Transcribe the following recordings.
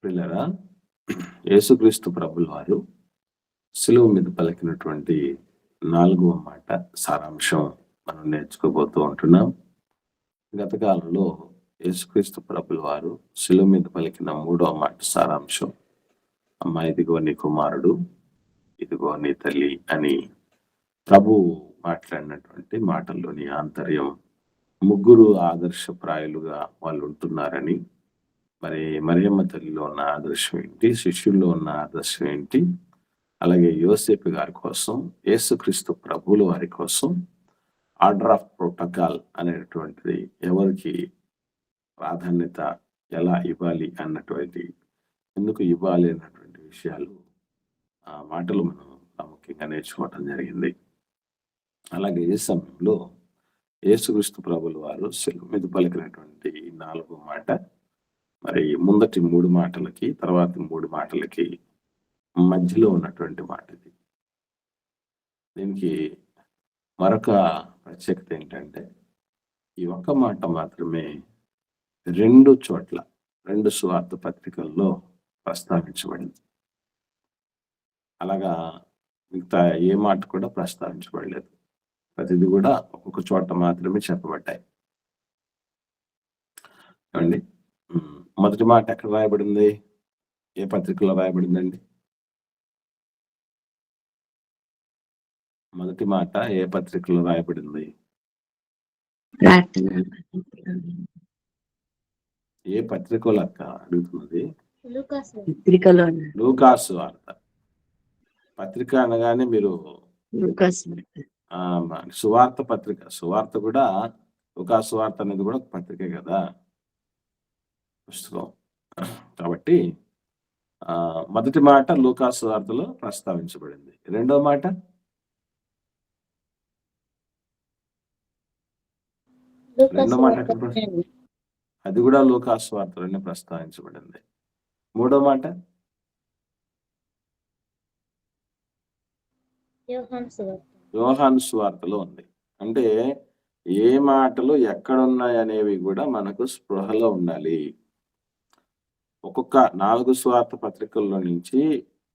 ప్రియులారా, యేసుక్రీస్తు ప్రభుల వారు సిలువ మీద పలికినటువంటి 4వ మాట సారాంశం మనం నేర్చుకోబోతూ ఉంటున్నాం. గత కాలంలో యేసుక్రీస్తు ప్రభుల వారు సిలువ మీద పలికిన 3వ మాట సారాంశం, అమ్మా ఇదిగో నీ కుమారుడు, ఇదిగో నీ తల్లి అని ప్రభు మాట్లాడినటువంటి మాటల్లోని ఆంతర్యం, ముగ్గురు ఆదర్శప్రాయులుగా వాళ్ళు ఉంటున్నారని, మరి మరియమ్మ తల్లిలో ఉన్న ఆదర్శం ఏంటి, శిష్యుల్లో ఉన్న ఆదర్శం ఏంటి, అలాగే యోసేపు గారి కోసం, యేసుక్రీస్తు ప్రభువుల వారి కోసం ఆర్డర్ ఆఫ్ ప్రోటోకాల్ అనేటువంటిది ఎవరికి ప్రాధాన్యత ఎలా ఇవ్వాలి అన్నటువంటి, ఎందుకు ఇవ్వాలి అన్నటువంటి విషయాలు ఆ మాటలు మనం ప్రాముఖ్యంగా నేర్చుకోవటం జరిగింది. అలాగే ఈ సమయంలో యేసుక్రీస్తు ప్రభుల వారు సిలువ మీద పలికినటువంటి 4వ మాట, మరి ముందటి 3 మాటలకి తర్వాత 3 మాటలకి మధ్యలో ఉన్నటువంటి మాట ఇది. దీనికి మరొక ప్రత్యేకత ఏంటంటే, ఈ ఒక్క మాట మాత్రమే 2 చోట్ల 2 సువార్త పత్రికల్లో ప్రస్తావించబడింది. అలాగా మిగతా ఏ మాట కూడా ప్రస్తావించబడలేదు. ప్రతిది కూడా ఒక్కొక్క చోట మాత్రమే చెప్పబడ్డాయి. ఏమండి, మొదటి మాట ఎక్కడ రాయబడింది? ఏ పత్రికలో రాయబడిందండి? మొదటి మాట ఏ పత్రికలో రాయబడింది? ఏ పత్రికలో అక్క అడుగుతున్నది? లూకాసు వార్త. పత్రిక అనగానే మీరు సువార్త పత్రిక, సువార్త కూడా లూకాసు వార్త అనేది కూడా ఒక పత్రికే కదా, పుస్తకం. కాబట్టి మొదటి మాట లూకాసు వార్తలో ప్రస్తావించబడింది. రెండో మాట అది కూడా లూకాసు వార్తలోనే ప్రస్తావించబడింది. మూడో మాట యోహాను సువార్తలో ఉంది. అంటే ఏ మాటలు ఎక్కడున్నాయి అనేవి కూడా మనకు స్పృహలో ఉండాలి. ఒక్కొక్క 4 స్వార్థ పత్రికల్లో నుంచి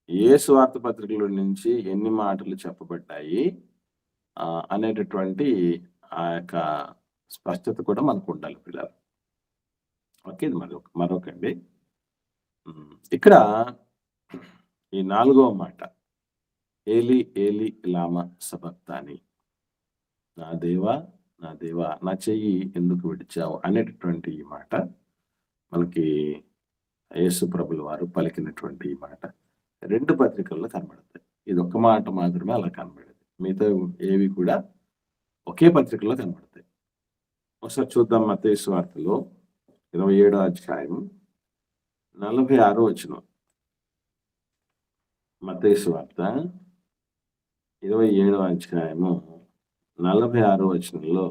ఏ స్వార్థ పత్రికల నుంచి ఎన్ని మాటలు చెప్పబడ్డాయి అనేటటువంటి ఆ యొక్క స్పష్టత కూడా మనకు ఉండాలి పిల్లలు. ఓకే, మరొకండి. ఇక్కడ ఈ 4వ మాట, ఏలి ఏలి లామా సబక్తాని, నా దేవా నా దేవా నా చెయ్యి ఎందుకు విడిచావు అనేటటువంటి ఈ మాట మనకి యేసు ప్రభుల వారు పలికినటువంటి ఈ మాట 2 పత్రికల్లో కనబడతాయి. ఇది ఒక్క మాట మాత్రమే అలా కనబడేది. మిగతా ఏవి కూడా ఒకే పత్రికలో కనబడతాయి. ఒకసారి చూద్దాం. మత్తయి సువార్తలో 27వ అధ్యాయం 46వ వచనం. మత్తయి సువార్త 27వ అధ్యాయము 46వ వచనంలో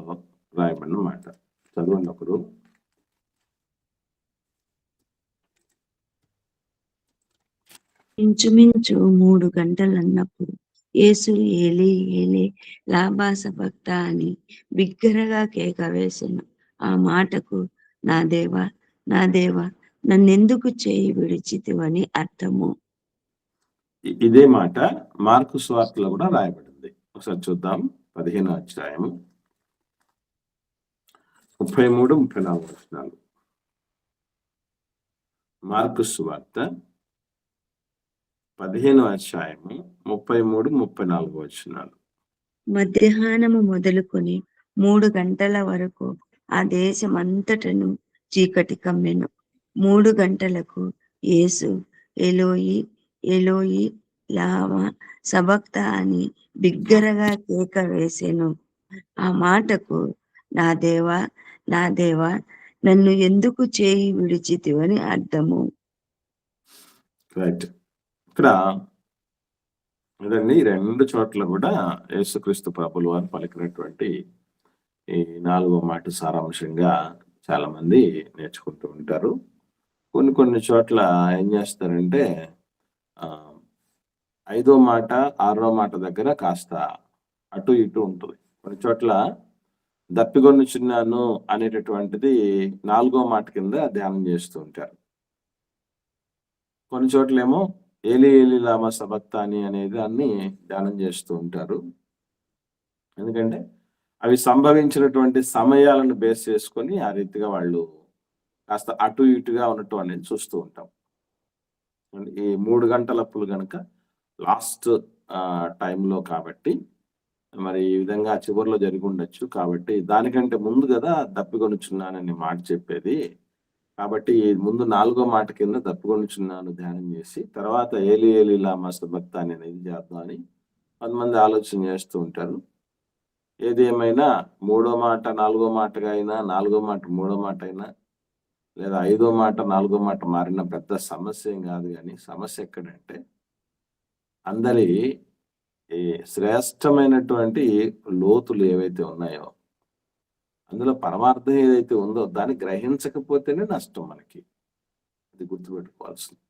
రాయబడిన మాట చదవండి ఒకరు. ఇంచుమించు 3 గంటలన్నప్పుడు యేసు ఏలీ ఏలీ లామా సబక్తా అని బిగ్గరగా కేక వేసెను. ఆ మాటకు నా దేవా నా దేవా నన్నెందుకు చేయి విడిచితివని అర్థము. ఇదే మాట మార్కు సువార్తలో కూడా రాయబడింది. ఒకసారి చూద్దాం. 15వ అధ్యాయము 33-34 వచనాలు. మార్కు సువార్త 15వ అధ్యాయము 33-34 వచనాలు. మధ్యాహ్నము మొదలుకొని 3 గంటల వరకు ఆ దేశమంతటను చీకటి కమ్మెను. 3 గంటలకు యేసు ఎలోయి ఎలోయి లామా సబక్తా అని బిగ్గరగా కేక వేసెను. ఆ మాటకు నా దేవా నా దేవా నన్ను ఎందుకు చేయి విడిచితివని అర్థము. రైట్. ఇక్కడ ఇదండి 2 చోట్ల కూడా యేసుక్రీస్తు ప్రభుల వారు పలికినటువంటి ఈ 4వ మాట సారాంశంగా చాలా మంది నేర్చుకుంటూ ఉంటారు. కొన్ని చోట్ల ఏం చేస్తారంటే 5వ మాట 6వ మాట దగ్గర కాస్త అటు ఇటు ఉంటుంది. కొన్ని చోట్ల దప్పిగొనుచున్నాను అనేటటువంటిది 4వ మాట కింద ధ్యానం చేస్తూ ఉంటారు. కొన్ని చోట్లేమో ఏలి ఏలి లామా సబక్తాని అనే దాన్ని ధ్యానం చేస్తూ ఉంటారు. ఎందుకంటే అవి సంభవించినటువంటి సమయాలను బేస్ చేసుకొని ఆ రీతిగా వాళ్ళు కాస్త అటు ఇటుగా ఉండటం అనేది చూస్తూ ఉంటాం. ఈ 3 గంటలప్పులు గనక లాస్ట్ టైంలో కాబట్టి మరి ఈ విధంగా చివర్లో జరిగుండొచ్చు. కాబట్టి దానికంటే ముందు గదా దప్పిగొనుచున్నాననే మాట చెప్పేది. కాబట్టి ముందు 4గో మాట కింద దప్పిగొనుచున్నాను ధ్యానం చేసి, తర్వాత ఏలి ఏలి లామా సబక్తాని అనేది చేద్దాం అని కొంతమంది ఆలోచన చేస్తూ ఉంటారు. ఏది ఏమైనా 3 మాట 4 మాటగా అయినా, 4 మాట 3 మాట అయినా, లేదా 5 మాట 4 మాట మారిన పెద్ద సమస్య ఏం గాదు గానీ, సమస్య ఎక్కడంటే అందరి ఈ శ్రేష్టమైనటువంటి లోతులు ఏవైతే ఉన్నాయో, అందులో పరమార్థం ఏదైతే ఉందో దాన్ని గ్రహించకపోతేనే నష్టం మనకి. అది గుర్తుపెట్టుకోవాల్సింది.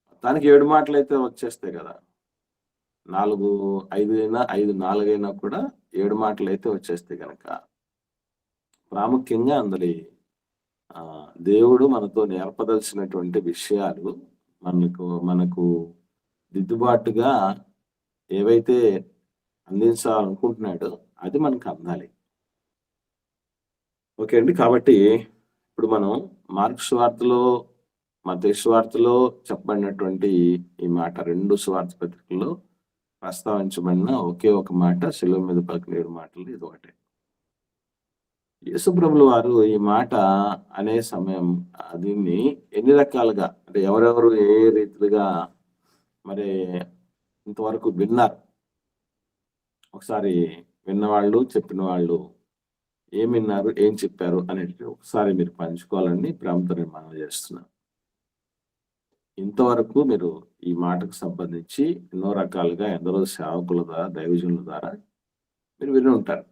మొత్తానికి 7 మాటలైతే వచ్చేస్తాయి గదా! 4, 5 అయినా, 5, 4 అయినా కూడా 7 మాటలైతే వచ్చేస్తాయి గనక, ప్రాముఖ్యంగా అందరి దేవుడు మనతో నేర్పదలసినటువంటి విషయాలు మనకు దిద్దుబాటుగా ఏవైతే అందించాలనుకుంటున్నాడో అది మనకు అందాలి. ఓకే అండి. కాబట్టి ఇప్పుడు మనం మార్కు సువార్తలో, మత్తయి సువార్తలో చెప్పబడినటువంటి ఈ మాట 2 సువార్త పత్రికల్లో ప్రస్తావించబడిన ఒకే ఒక మాట, శిలువ మీద పలికిన 7 మాటలు ఇదొకటే. యేసుప్రభుల వారు ఈ మాట అనే సమయం దీన్ని ఎన్ని రకాలుగా అంటే ఎవరెవరు ఏ రీతిగా మరి ఇంతవరకు విన్నారు. ఒకసారి విన్నవాళ్ళు, చెప్పిన వాళ్ళు ఏం విన్నారు, ఏం చెప్పారు అనేది ఒకసారి మీరు పంచుకోవాలని ప్రేమతో నేను మనవి చేస్తున్నాను. ఇంతవరకు మీరు ఈ మాటకు సంబంధించి ఎన్నో రకాలుగా ఎందరో సేవకుల ద్వారా, దైవజనుల ద్వారా మీరు విని ఉంటారు.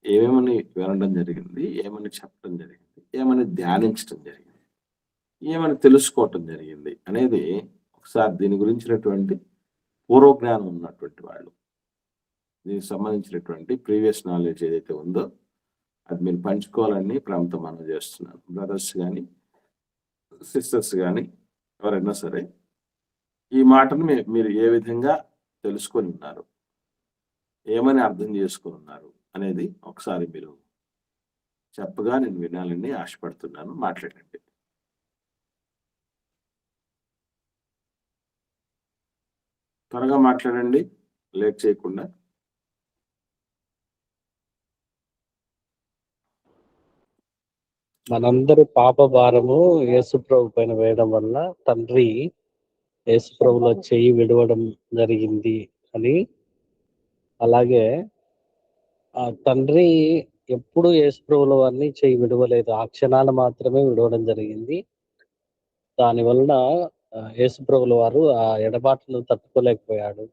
ఏమేమని వినడం జరిగింది, ఏమని చెప్పడం జరిగింది, ఏమని ధ్యానించడం జరిగింది, ఏమని తెలుసుకోవటం జరిగింది అనేది ఒకసారి దీని గురించినటువంటి పూర్వజ్ఞానం ఉన్నటువంటి వాళ్ళు, దీనికి సంబంధించినటువంటి ప్రీవియస్ నాలెడ్జ్ ఏదైతే ఉందో అది మీరు పంచుకోవాలని ప్రేమతో మనం చేస్తున్నాను. బ్రదర్స్ కానీ, సిస్టర్స్ కానీ ఎవరైనా సరే ఈ మాటను మీరు ఏ విధంగా తెలుసుకొని ఉన్నారు, ఏమని అర్థం చేసుకొని ఉన్నారు అనేది ఒకసారి మీరు చెప్పగా నేను వినాలని ఆశపడుతున్నాను. మాట్లాడండి. త్వరగా మాట్లాడండి, లేట్ చేయకుండా. మనందరి పాప భారము యేసుప్రభు పైన వేయడం వల్ల తండ్రి యేసుప్రభులో చెయ్యి విడవడం జరిగింది అని, అలాగే ఆ తండ్రి ఎప్పుడు యేసుప్రభుల వారిని చెయ్యి విడవలేదు, ఆ క్షణాలు మాత్రమే విడవడం జరిగింది. దాని వలన యేసుప్రభుల వారు ఆ ఎడబాటును తట్టుకోలేకపోయాడు,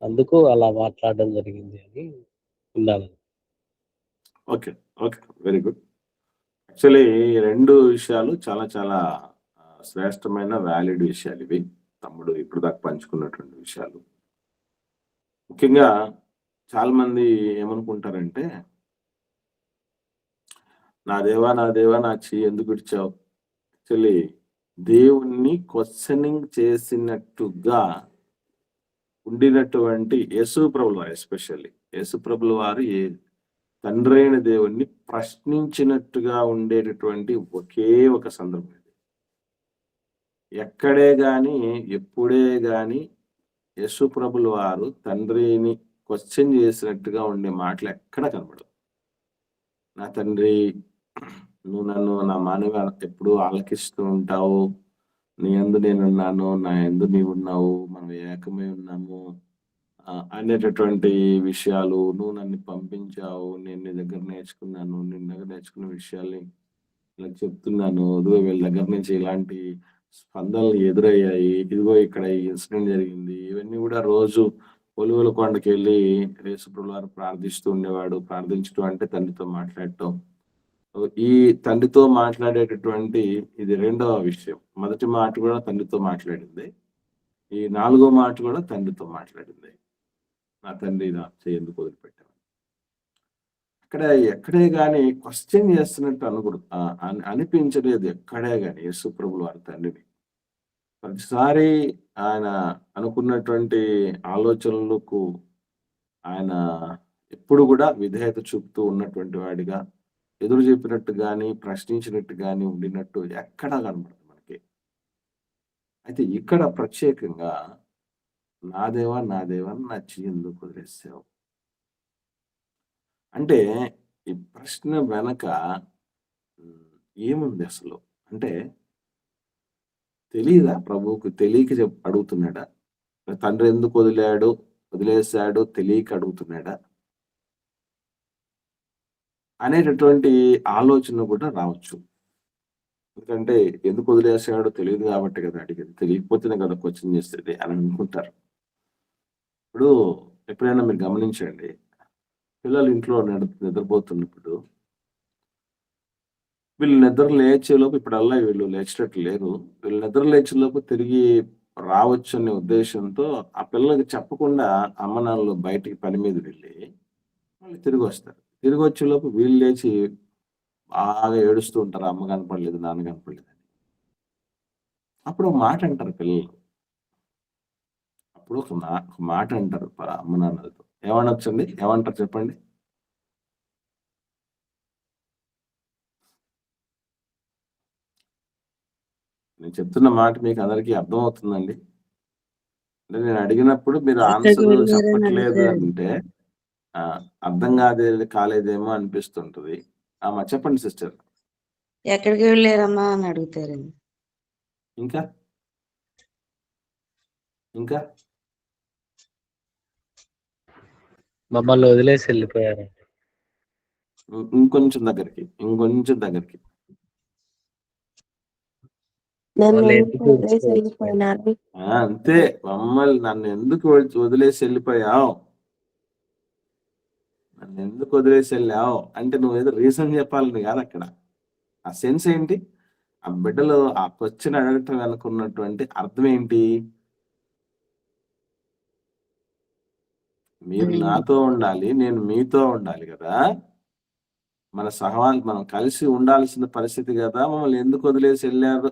అందుకు అలా మాట్లాడడం జరిగింది అని విన్నాను. Okay, okay, very good. Actually ఈ 2 విషయాలు చాలా చాలా శ్రేష్టమైన వ్యాలిడ్ విషయాలు ఇవి. తమ్ముడు ఇప్పుడు దాకా పంచుకున్నటువంటి విషయాలు. ముఖ్యంగా చాలా మంది ఏమనుకుంటారంటే, నా దేవా నా చెయ్యి ఎందుకు విడిచావు? యాక్చువల్లీ దేవుణ్ణి క్వశ్చనింగ్ చేసినట్టుగా ఉండినటువంటి యేసుప్రభుల వారు, ఎస్పెషల్లీ యేసుప్రభుల వారు తండ్రి అయిన దేవుణ్ణి ప్రశ్నించినట్టుగా ఉండేటటువంటి ఒకే ఒక సందర్భం ఇది. ఎక్కడే గాని, ఎప్పుడే గాని యేసుప్రభుల వారు తండ్రిని క్వశ్చన్ చేసినట్టుగా ఉండే మాటలు ఎక్కడ కనబడవు. నా తండ్రి, నువ్వు నన్ను నా మానవ ఎప్పుడు ఆలకిస్తూ ఉంటావు, నీ యందు నేనున్నాను, నా యందు నీవున్నావు, మనం ఏకమై ఉన్నాము అనేటటువంటి విషయాలు, నువ్వు నన్ను పంపించావు, నేను నీ దగ్గర నేర్చుకున్నాను, నీ దగ్గర నేర్చుకున్న విషయాల్ని ఇలా చెప్తున్నాను, ఇదిగో వీళ్ళ దగ్గర నుంచి ఇలాంటి స్పందనలు ఎదురయ్యాయి, ఇదిగో ఇక్కడ ఈ ఇన్సిడెంట్ జరిగింది, ఇవన్నీ కూడా రోజు ఒలివల కొండకి వెళ్ళి యేసుప్రభుల వారు ప్రార్థిస్తూ ఉండేవాడు. ప్రార్థించడం అంటే తండ్రితో మాట్లాడటం. ఈ తండ్రితో మాట్లాడేటటువంటి ఇది 2వ విషయం. మొదటి మాట కూడా తండ్రితో మాట్లాడింది, ఈ 4గో మాట కూడా తండ్రితో మాట్లాడింది. నా తండ్రి నా చెయ్యి ఎందుకు వదిలిపెట్టావు? అక్కడ ఎక్కడే గాని క్వశ్చన్ చేస్తున్నట్టు అనిపించలేదు ఎక్కడే గాని యేసుప్రభుల వారి తండ్రిని. ప్రతిసారి ఆయన అనుకున్నటువంటి ఆలోచనలకు ఆయన ఎప్పుడు కూడా విధేయత చూపుతూ ఉన్నటువంటి వాడిగా, ఎదురు చెప్పినట్టు గాని, ప్రశ్నించినట్టు గాని ఉండినట్టు ఎక్కడా కనబడదు మనకి. అయితే ఇక్కడ ప్రత్యేకంగా నా దేవా, నా దేవా నా చెయ్యి ఎందుకు వదిలేసావు? అంటే ఈ ప్రశ్న వెనక ఏముంది అసలు? అంటే తెలీదా ప్రభువుకి? తెలియక అడుగుతున్నాడా? తండ్రి ఎందుకు వదిలేసాడు తెలియక అడుగుతున్నాడా? అనేటటువంటి ఆలోచన కూడా రావచ్చు. ఎందుకంటే ఎందుకు వదిలేసాడో తెలియదు కాబట్టి కదా అడిగేది. తెలియకపోతేనే కదా క్వశ్చన్ చేసేది అని అనుకుంటారు. ఇప్పుడు ఎప్పుడైనా మీరు గమనించండి, పిల్లలు ఇంట్లో నిద్రపోతున్నప్పుడు వీళ్ళు నిద్ర లేచేలోపు ఇప్పుడల్లా వీళ్ళు లేచేటట్టు లేరు. వీళ్ళు నిద్ర లేచేలోపు తిరిగి రావచ్చు అనే ఉద్దేశంతో ఆ పిల్లలకి చెప్పకుండా అమ్మ నాన్నలు బయటికి పని మీద వెళ్ళి మళ్ళీ తిరిగొస్తారు. తిరిగొచ్చేలోపు వీళ్ళు లేచి బాగా ఏడుస్తూ ఉంటారు. అమ్మ కనపడలేదు, నాన్న కనపడలేదని. అప్పుడు ఒక మాట అంటారు పిల్లలు. అప్పుడు ఒక మాట అంటారు అమ్మ నాన్నలతో. ఏమనొచ్చండి? ఏమంటారు చెప్పండి? నేను చెప్తున్న మాట మీకు అందరికీ అర్థమవుతుందండి? అంటే నేను అడిగినప్పుడు మీరు ఎక్కడికి ఆన్సర్ వెళ్ళారని చెప్పట్లేదు అడుగుతారండి. అంటే అర్థం కాలేదేమో అనిపిస్తుంటది. చెప్పండి సిస్టర్. ఎక్కడికి వెళ్ళారమ్మా అని అడుగుతారండి. ఇంకా? ఇంకా? మమ్మల్ని వదిలేసి వెళ్ళిపోయారు. ఇంకొంచెం దగ్గరికి. వాళ్ళు ఎందుకు విడిచిపెట్టి అంతే. నన్ను ఎందుకు వదిలేసి వెళ్ళిపోయావు? నన్ను ఎందుకు వదిలేసి వెళ్ళావు అంటే నువ్వేదో రీజన్ చెప్పాలని కాదు అక్కడ. ఆ సెన్స్ ఏంటి? ఆ బిడ్డలు ఆ క్వశ్చన్ అడగటం వెనుకున్నటువంటి అర్థం ఏంటి? మీరు నాతో ఉండాలి, నేను మీతో ఉండాలి కదా! మనం కలిసి ఉండాల్సిన పరిస్థితి కదా! మమ్మల్ని ఎందుకు వదిలేసి వెళ్ళారు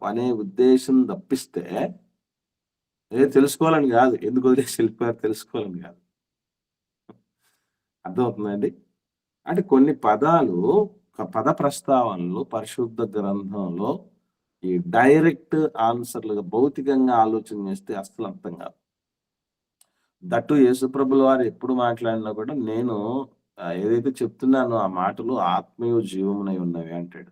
అనే ఉద్దేశం తప్పిస్తే ఏదో తెలుసుకోవాలని కాదు. ఎందుకు వదిలేసి వెళ్ళిపోయారో తెలుసుకోవాలని కాదు. అర్థమవుతుందండి? అంటే కొన్ని పదాలు, పద ప్రస్తావనలు పరిశుద్ధ గ్రంథంలో ఈ డైరెక్ట్ ఆన్సర్‌లుగా భౌతికంగా ఆలోచన చేస్తే అస్సలు అర్థం కాదు. దట్టు యేసుప్రభుల వారు ఎప్పుడు మాట్లాడినా కూడా నేను ఏదైతే చెప్తున్నానో ఆ మాటలు ఆత్మీయ జీవమునై ఉన్నవి అంటాడు.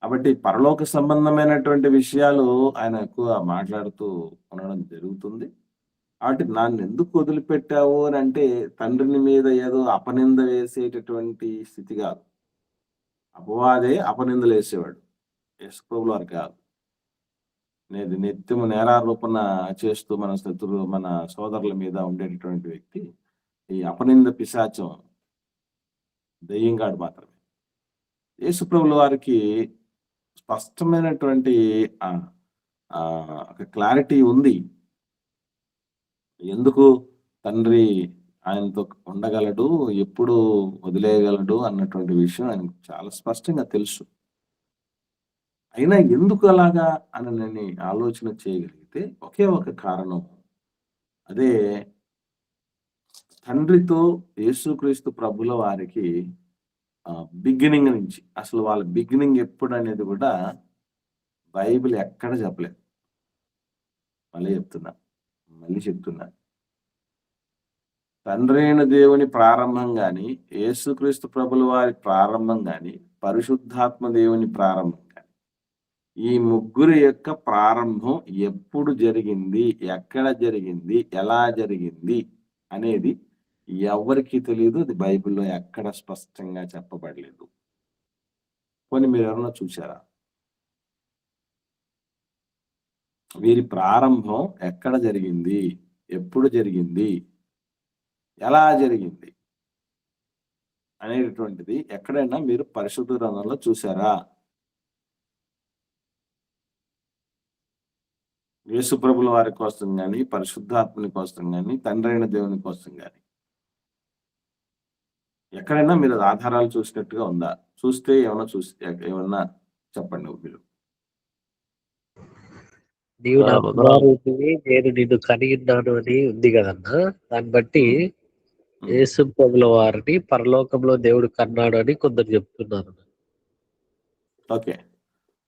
కాబట్టి పరలోక సంబంధమైనటువంటి విషయాలు ఆయన ఎక్కువ మాట్లాడుతూ ఉండడం జరుగుతుంది. కాబట్టి నన్నెందుకు వదిలిపెట్టావు అని అంటే తండ్రిని మీద ఏదో అపనింద వేసేటటువంటి స్థితి కాదు. అపవాదే అపనిందలేసేవాడు. యేసుప్రభుల వారు కాదు. నిత్యము నేరారోపణ చేస్తూ మన సోదరుల మీద ఉండేటటువంటి వ్యక్తి ఈ అపనింద పిశాచం దెయ్యంగాడు మాత్రమే. యేసుప్రభుల వారికి స్పష్టమైనటువంటి ఒక క్లారిటీ ఉంది. ఎందుకు తండ్రి ఆయనతో ఉండగలడు, ఎప్పుడు వదిలేయగలడు అన్నటువంటి విషయం ఆయనకు చాలా స్పష్టంగా తెలుసు. అయినా ఎందుకు అలాగా అని ఆలోచన చేయగలిగితే ఒకే ఒక కారణం. అదే తండ్రితో యేసుక్రీస్తు ప్రభుల వారికి బిగినింగ్ నుంచి అసలు వాళ్ళ బిగినింగ్ ఎప్పుడు అనేది కూడా బైబిల్ ఎక్కడ చెప్పలేదు. మళ్ళీ చెప్తున్నా. తండ్రి అయిన దేవుని ప్రారంభం గాని, యేసుక్రీస్తు ప్రభుల వారి ప్రారంభం గాని, పరిశుద్ధాత్మ దేవుని ప్రారంభం గాని, ఈ ముగ్గురు యొక్క ప్రారంభం ఎప్పుడు జరిగింది, ఎక్కడ జరిగింది, ఎలా జరిగింది అనేది ఎవరికి తెలియదు. అది బైబిల్లో ఎక్కడ స్పష్టంగా చెప్పబడలేదు. పోనీ మీరు ఎవరన్నా చూసారా? వీరి ప్రారంభం ఎక్కడ జరిగింది, ఎప్పుడు జరిగింది, ఎలా జరిగింది అనేటటువంటిది ఎక్కడైనా మీరు పరిశుద్ధ గ్రంథంలో చూసారా? యేసుప్రభుల వారి కోసం గాని, పరిశుద్ధాత్మని కోసం గాని, తండ్రి అయిన దేవుని కోసం గాని ఎక్కడైనా మీరు ఆధారాలు చూసినట్టుగా ఉందా? చూస్తే ఏమన్నా చెప్పండి మీరు. నీవు నా బ్రదర్ కుమారుడివి, నేను నిన్ను కనియున్నాను అని ఉంది కదన్నా. దాన్ని బట్టి యేసు ప్రభుల వారిని పరలోకంలో దేవుడు కన్నాడు అని కొందరు చెప్తున్నారు. ఓకే,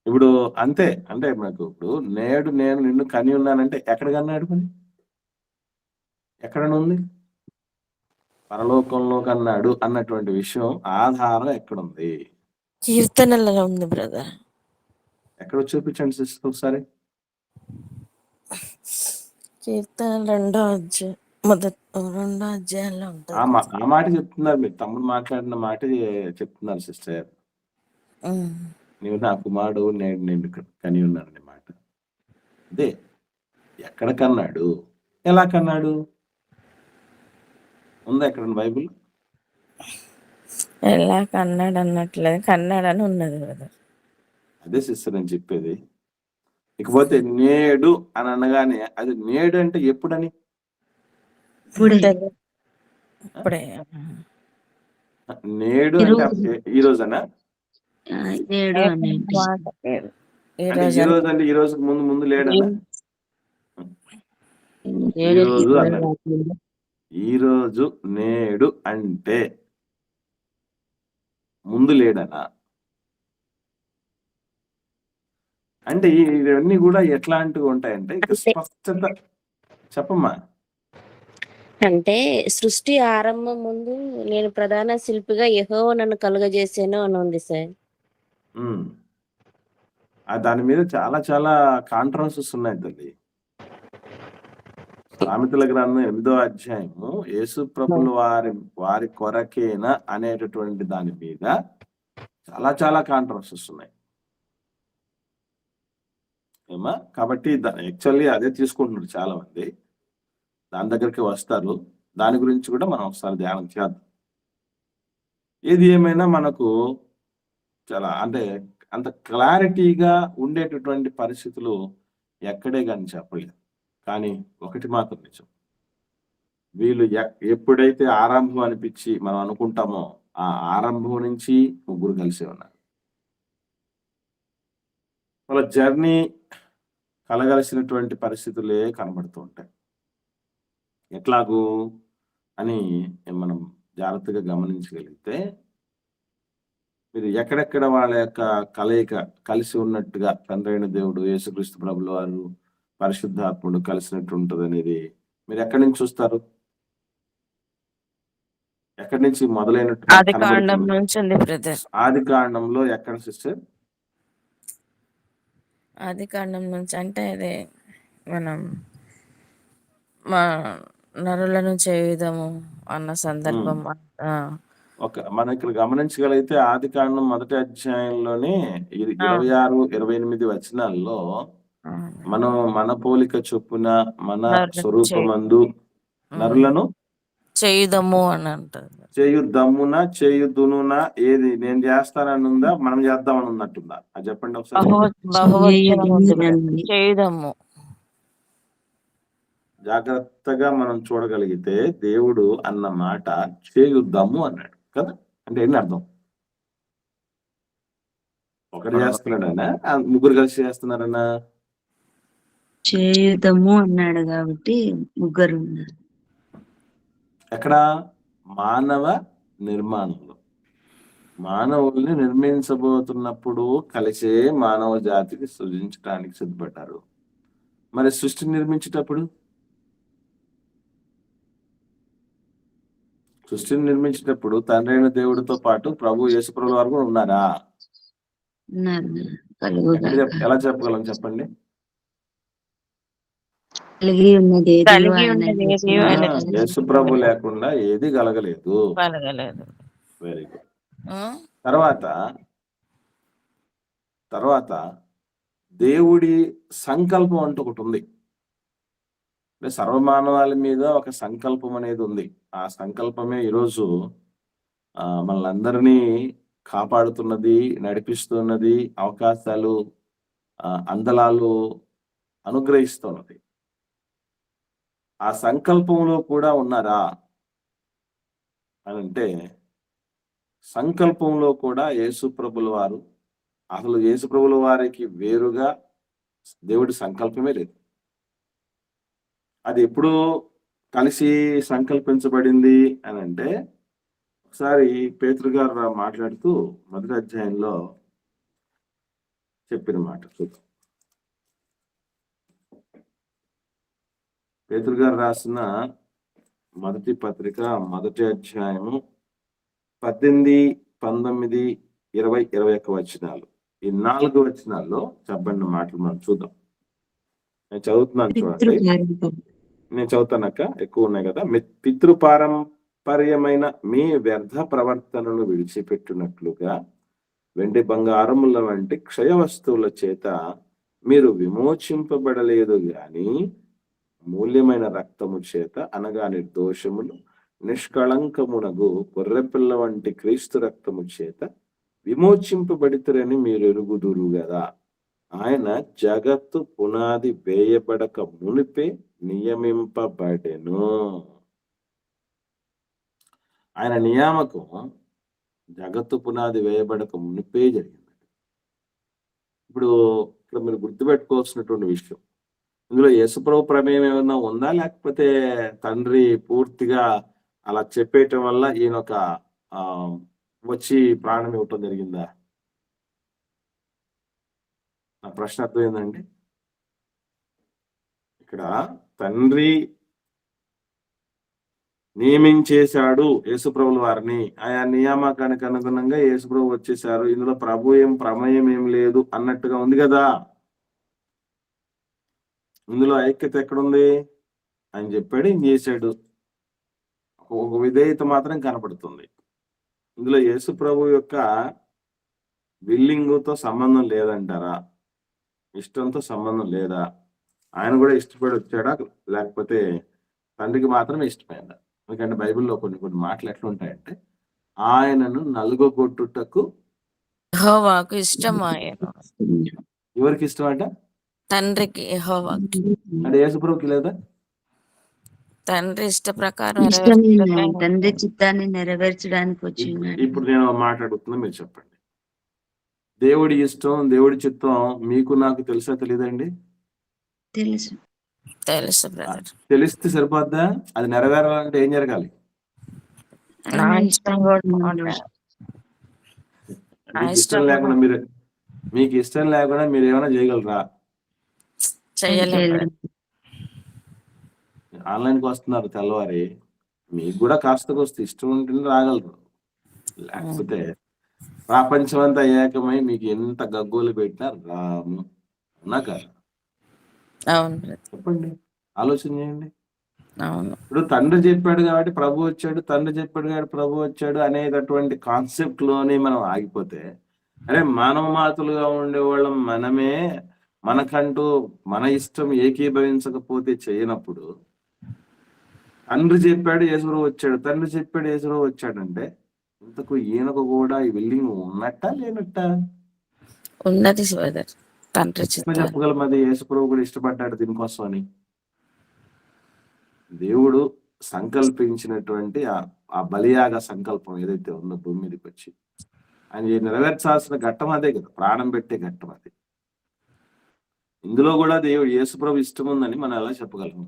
ఇప్పుడు అంతే అంటే మనకు ఇప్పుడు నేడు నేను నిన్ను కని ఉన్నానంటే ఎక్కడ కన్నాడు? పని ఎక్కడనుంది? పరలోకంలో కన్నాడు అన్నటువంటి విషయం ఆధారం ఎక్కడుంది? కీర్తనలలో ఉంది బ్రదర్. ఎక్కడ చూపించండి సిస్టర్ ఒకసారి. కీర్తన రెండో అధ్యాయంలో ఉంటుంది. ఆ మాట చెప్తున్నారు మీరు, తమ్ముడు మాట్లాడిన మాట చెప్తున్నారు సిస్టర్. నీవు నా కుమారుడు, నేను నిన్ను కని ఉన్నాననే మాట. అదే ఎక్కడ కన్నాడు, ఎలా కన్నాడు ఉందా ఎక్కడ బైబిల్? ఎలా కన్నాడు అన్నట్లేదు, కన్నాడని ఉన్నది కదా. అదే సిస్టర్ నేను చెప్పేది. ఇకపోతే నేడు అని అనగానే అది నేడు అంటే ఎప్పుడని? ఇప్పుడే నేడు అంటే ఈ రోజనా? నేడు ఈ రోజు అంటే ఈ రోజుకి ముందు లేడనా? ఈ రోజు అన్నాడు. ఈ రోజు నేడు అంటే ముందు లేడనా? అంటే ఇవన్నీ కూడా ఎట్లాంటివి ఉంటాయంటే ఇక స్పష్టత చెప్పమ్మా. అంటే సృష్టి ఆరంభం ముందు నేను ప్రధాన శిల్పిగా యెహోవా నన్ను కలుగజేసాను అని ఉంది సార్. దాని మీద చాలా చాలా కాంట్రవర్సీస్ ఉన్నాయి తల్లి. సామెతల గ్రంథం 8వ అధ్యాయము యేసు ప్రభుల వారి కొరకేనా అనేటటువంటి దాని మీద చాలా చాలా కాంట్రవర్సీస్ ఉన్నాయి ఏమా. కాబట్టి యాక్చువల్లీ అదే తీసుకుంటున్నారు చాలా మంది, దాని దగ్గరికి వస్తారు. దాని గురించి కూడా మనం ఒకసారి ధ్యానం చేద్దాం. ఏది ఏమైనా మనకు చాలా అంటే అంత క్లారిటీగా ఉండేటటువంటి పరిస్థితులు ఎక్కడే కానీ చెప్పలేదు. కానీ ఒకటి మాత్రం నిజం, వీళ్ళు ఎప్పుడైతే ఆరంభం అనిపించి మనం అనుకుంటామో ఆ ఆరంభం నుంచి ముగ్గురు కలిసి ఉన్నారు. వాళ్ళ జర్నీ కలగలిసినటువంటి పరిస్థితులే కనబడుతూ ఉంటాయి. ఎట్లాగూ అని మనం జాగ్రత్తగా గమనించగలిగితే మీరు ఎక్కడెక్కడ వాళ్ళ యొక్క కలయిక కలిసి ఉన్నట్టుగా తండ్రి అయిన దేవుడు, యేసుక్రీస్తు ప్రభుల వారు, పరిశుద్ధాత్ముడు కలిసినట్టు ఉంటుంది అనేది మీరు ఎక్కడి నుంచి చూస్తారు? ఎక్కడి నుంచి మొదలైనట్టు? ఆది కాండం నుంచి ఉంది బ్రదర్. ఆది కాండంలో ఎక్కడ సిస్టర్? ఆది కాండం నుంచి అంటే అదే మనం మా నరులను చేయుదము అన్న సందర్భం. మనం ఇక్కడ గమనించగలిగితే ఆది కాండం 1వ అధ్యాయంలోనే 26, 28 వచనాల్లో మనం మన పోలిక చొప్పున మన స్వరూపమందు నరులను చేయుదము అని అంటారు. చేయుద్దమ్మున చేయుదునునా ఏది నేను చేస్తానని ఉందా, మనం చేద్దామని ఉన్నట్టుందా? అది చెప్పండి ఒకసారి. చేయుదము జాగ్రత్తగా మనం చూడగలిగితే దేవుడు అన్న మాట చేయుద్దాము అన్నాడు కదా. అంటే ఏంటి అర్థం? ఒకటి చేస్తున్నాడనా, ముగ్గురు కలిసి చేస్తున్నారనా? చేయుదము అన్నాడు కాబట్టి ముగ్గురు ఉన్నారు. ఎక్కడ? మానవ నిర్మాణంలో. మానవుల్ని నిర్మించబోతున్నప్పుడు కలిసే మానవ జాతిని సృజించడానికి సిద్ధపడ్డారు. మరి సృష్టిని నిర్మించేటప్పుడు తండ్రి అయిన దేవుడితో పాటు ప్రభు యేసు ప్రభుల వారు కూడా ఉన్నారా? ఎలా చెప్పగలం చెప్పండి? యేసు ప్రభు లేకుండా ఏది కలగలేదు. Very good. తర్వాత దేవుడి సంకల్పం అంటూ ఒకటి ఉంది. సర్వమానవాళి మీద ఒక సంకల్పం అనేది ఉంది. ఆ సంకల్పమే ఈరోజు మనల్ని అందరినీ కాపాడుతున్నది, నడిపిస్తున్నది, అవకాశాలు అందలాలు అనుగ్రహిస్తున్నది. ఆ సంకల్పంలో కూడా ఉన్నారా అని అంటే, సంకల్పంలో కూడా యేసు ప్రభుల వారు, అసలు యేసు ప్రభుల వారికి వేరుగా దేవుడి సంకల్పమే లేదు. అది ఎప్పుడు కలిసి సంకల్పించబడింది అని అంటే, ఒకసారి పేతురు గారు మాట్లాడుతూ మొదటి అధ్యాయంలో చెప్పిన మాట చూద్దాం. పేతురు గారు రాసిన మొదటి పత్రిక మొదటి అధ్యాయము 18, 19, 20, 21 వచనాలు. ఈ 4 వచనాల్లో చెప్పబడిన మాటలు మనం చూద్దాం. నేను చదువుతున్నాను చూడండి. నేను చదువుతానక్క, ఎక్కువ ఉన్నాయి కదా. పితృపారంపర్యమైన మీ వ్యర్థ ప్రవర్తనను విడిచిపెట్టినట్లుగా వెండి బంగారముల వంటి క్షయ వస్తువుల చేత మీరు విమోచింపబడలేదు గాని మూల్యమైన రక్తము చేత, అనగా నిర్దోషములు నిష్కళంకమునగు గొర్రెపిల్ల వంటి క్రీస్తు రక్తము చేత విమోచింపబడితరని మీరు ఎరుగుదురు కదా. ఆయన జగత్తు పునాది వేయబడక మునిపే నియమింపబడెను. ఆయన నియామకం జగత్తు పునాది వేయబడక మునిపే జరిగింది. ఇప్పుడు ఇక్కడ మీరు గుర్తుపెట్టుకోవాల్సినటువంటి విషయం, ఇందులో యేసుప్రభు ప్రమేయం ఏమన్నా ఉందా, లేకపోతే తండ్రి పూర్తిగా అలా చెప్పేయటం వల్ల ఈయన ఒక వచ్చి ప్రాణం ఇవ్వటం జరిగిందా? నా ప్రశ్న అర్థమైందండి. ఇక్కడ తండ్రి నియమించేశాడు యేసుప్రభుల వారిని, ఆయా నియామకానికి అనుగుణంగా యేసుప్రభు వచ్చేసారు, ఇందులో ప్రభు ప్రమేయం ఏం లేదు అన్నట్టుగా ఉంది కదా. ఇందులో ఐక్యత ఎక్కడుంది? అని చెప్పాడు, ఏం చేశాడు, ఒక విధేయత మాత్రం కనపడుతుంది. ఇందులో యేసు ప్రభు యొక్క విల్లింగుతో సంబంధం లేదంటారా? ఇష్టంతో సంబంధం లేదా? ఆయన కూడా ఇష్టపడి వచ్చాడా, లేకపోతే తండ్రికి మాత్రమే ఇష్టమైందా? ఎందుకంటే బైబిల్లో కొన్ని మాటలు ఎట్లా ఉంటాయంటే, ఆయనను నలుగొట్టుటకు యెహోవాకు ఇష్టం ఆయన. ఎవరికి ఇష్టం అంట? తండ్రికి, యెహోవాకి. అంటే యేసుప్రభుకి లేదా? తండ్రి ఇష్ట ప్రకారం తండ్రి చిత్తాన్ని నెరవేర్చడానికి వచ్చింది. ఇప్పుడు నేను మాట్లాడుతున్నా, మీరు చెప్పండి. దేవుడి ఇష్టం, దేవుడి చిత్తం మీకు నాకు తెలుసా తెలీదండి? తెలుసు. తెలుసు బ్రదర్. తెలిస్తే సరిపోద్దా? అది నెరవేరాలంటే ఏం జరగాలి? నా ఇష్టం కూడా ఇష్టం లేకుండా మీకు ఇష్టం లేకుండా మీరు ఏమైనా చేయగలరా? చేయలేము. ఆన్లైన్కి వస్తున్నారు తెల్లవారి, మీకు కూడా కాస్త వస్తే ఇష్టం ఉంటుంది రాగలరు, లేకపోతే ప్రపంచం అంతా ఏకమై మీకు ఎంత గగ్గోలు పెట్టినా రాము. అవునా కాదు? అవును చెప్పండి, ఆలోచన చేయండి. అవును. ఇప్పుడు తండ్రి చెప్పాడు కాబట్టి ప్రభు వచ్చాడు, తండ్రి చెప్పాడు కాబట్టి ప్రభు వచ్చాడు అనేటటువంటి కాన్సెప్ట్ లోనే మనం ఆగిపోతే, అరే మానవ మాతలుగా ఉండేవాళ్ళం మనమే మనకంటూ మన ఇష్టం ఏకీభవించకపోతే చేయనప్పుడు, తండ్రి చెప్పాడు యేసుప్రభు వచ్చాడు, తండ్రి చెప్పాడు యేసుప్రభు వచ్చాడంటే ఇంతకు ఈయనకు కూడా ఈ బిల్డింగ్ ఉన్నట్టా లేనట్టా? ఉన్నది తండ్రి చెప్పగలం. అది యేసుప్రభు కూడా ఇష్టపడ్డాడు దీనికోసం అని. దేవుడు సంకల్పించినటువంటి ఆ బలియాగ సంకల్పం ఏదైతే ఉందో భూమి మీదకి వచ్చి ఆయన నెరవేర్చాల్సిన ఘట్టం అదే కదా, ప్రాణం పెట్టే ఘట్టం అది. ఇందులో కూడా దేవుడు యేసుప్రభు ఇష్టం ఉందని మనం ఎలా చెప్పగలము?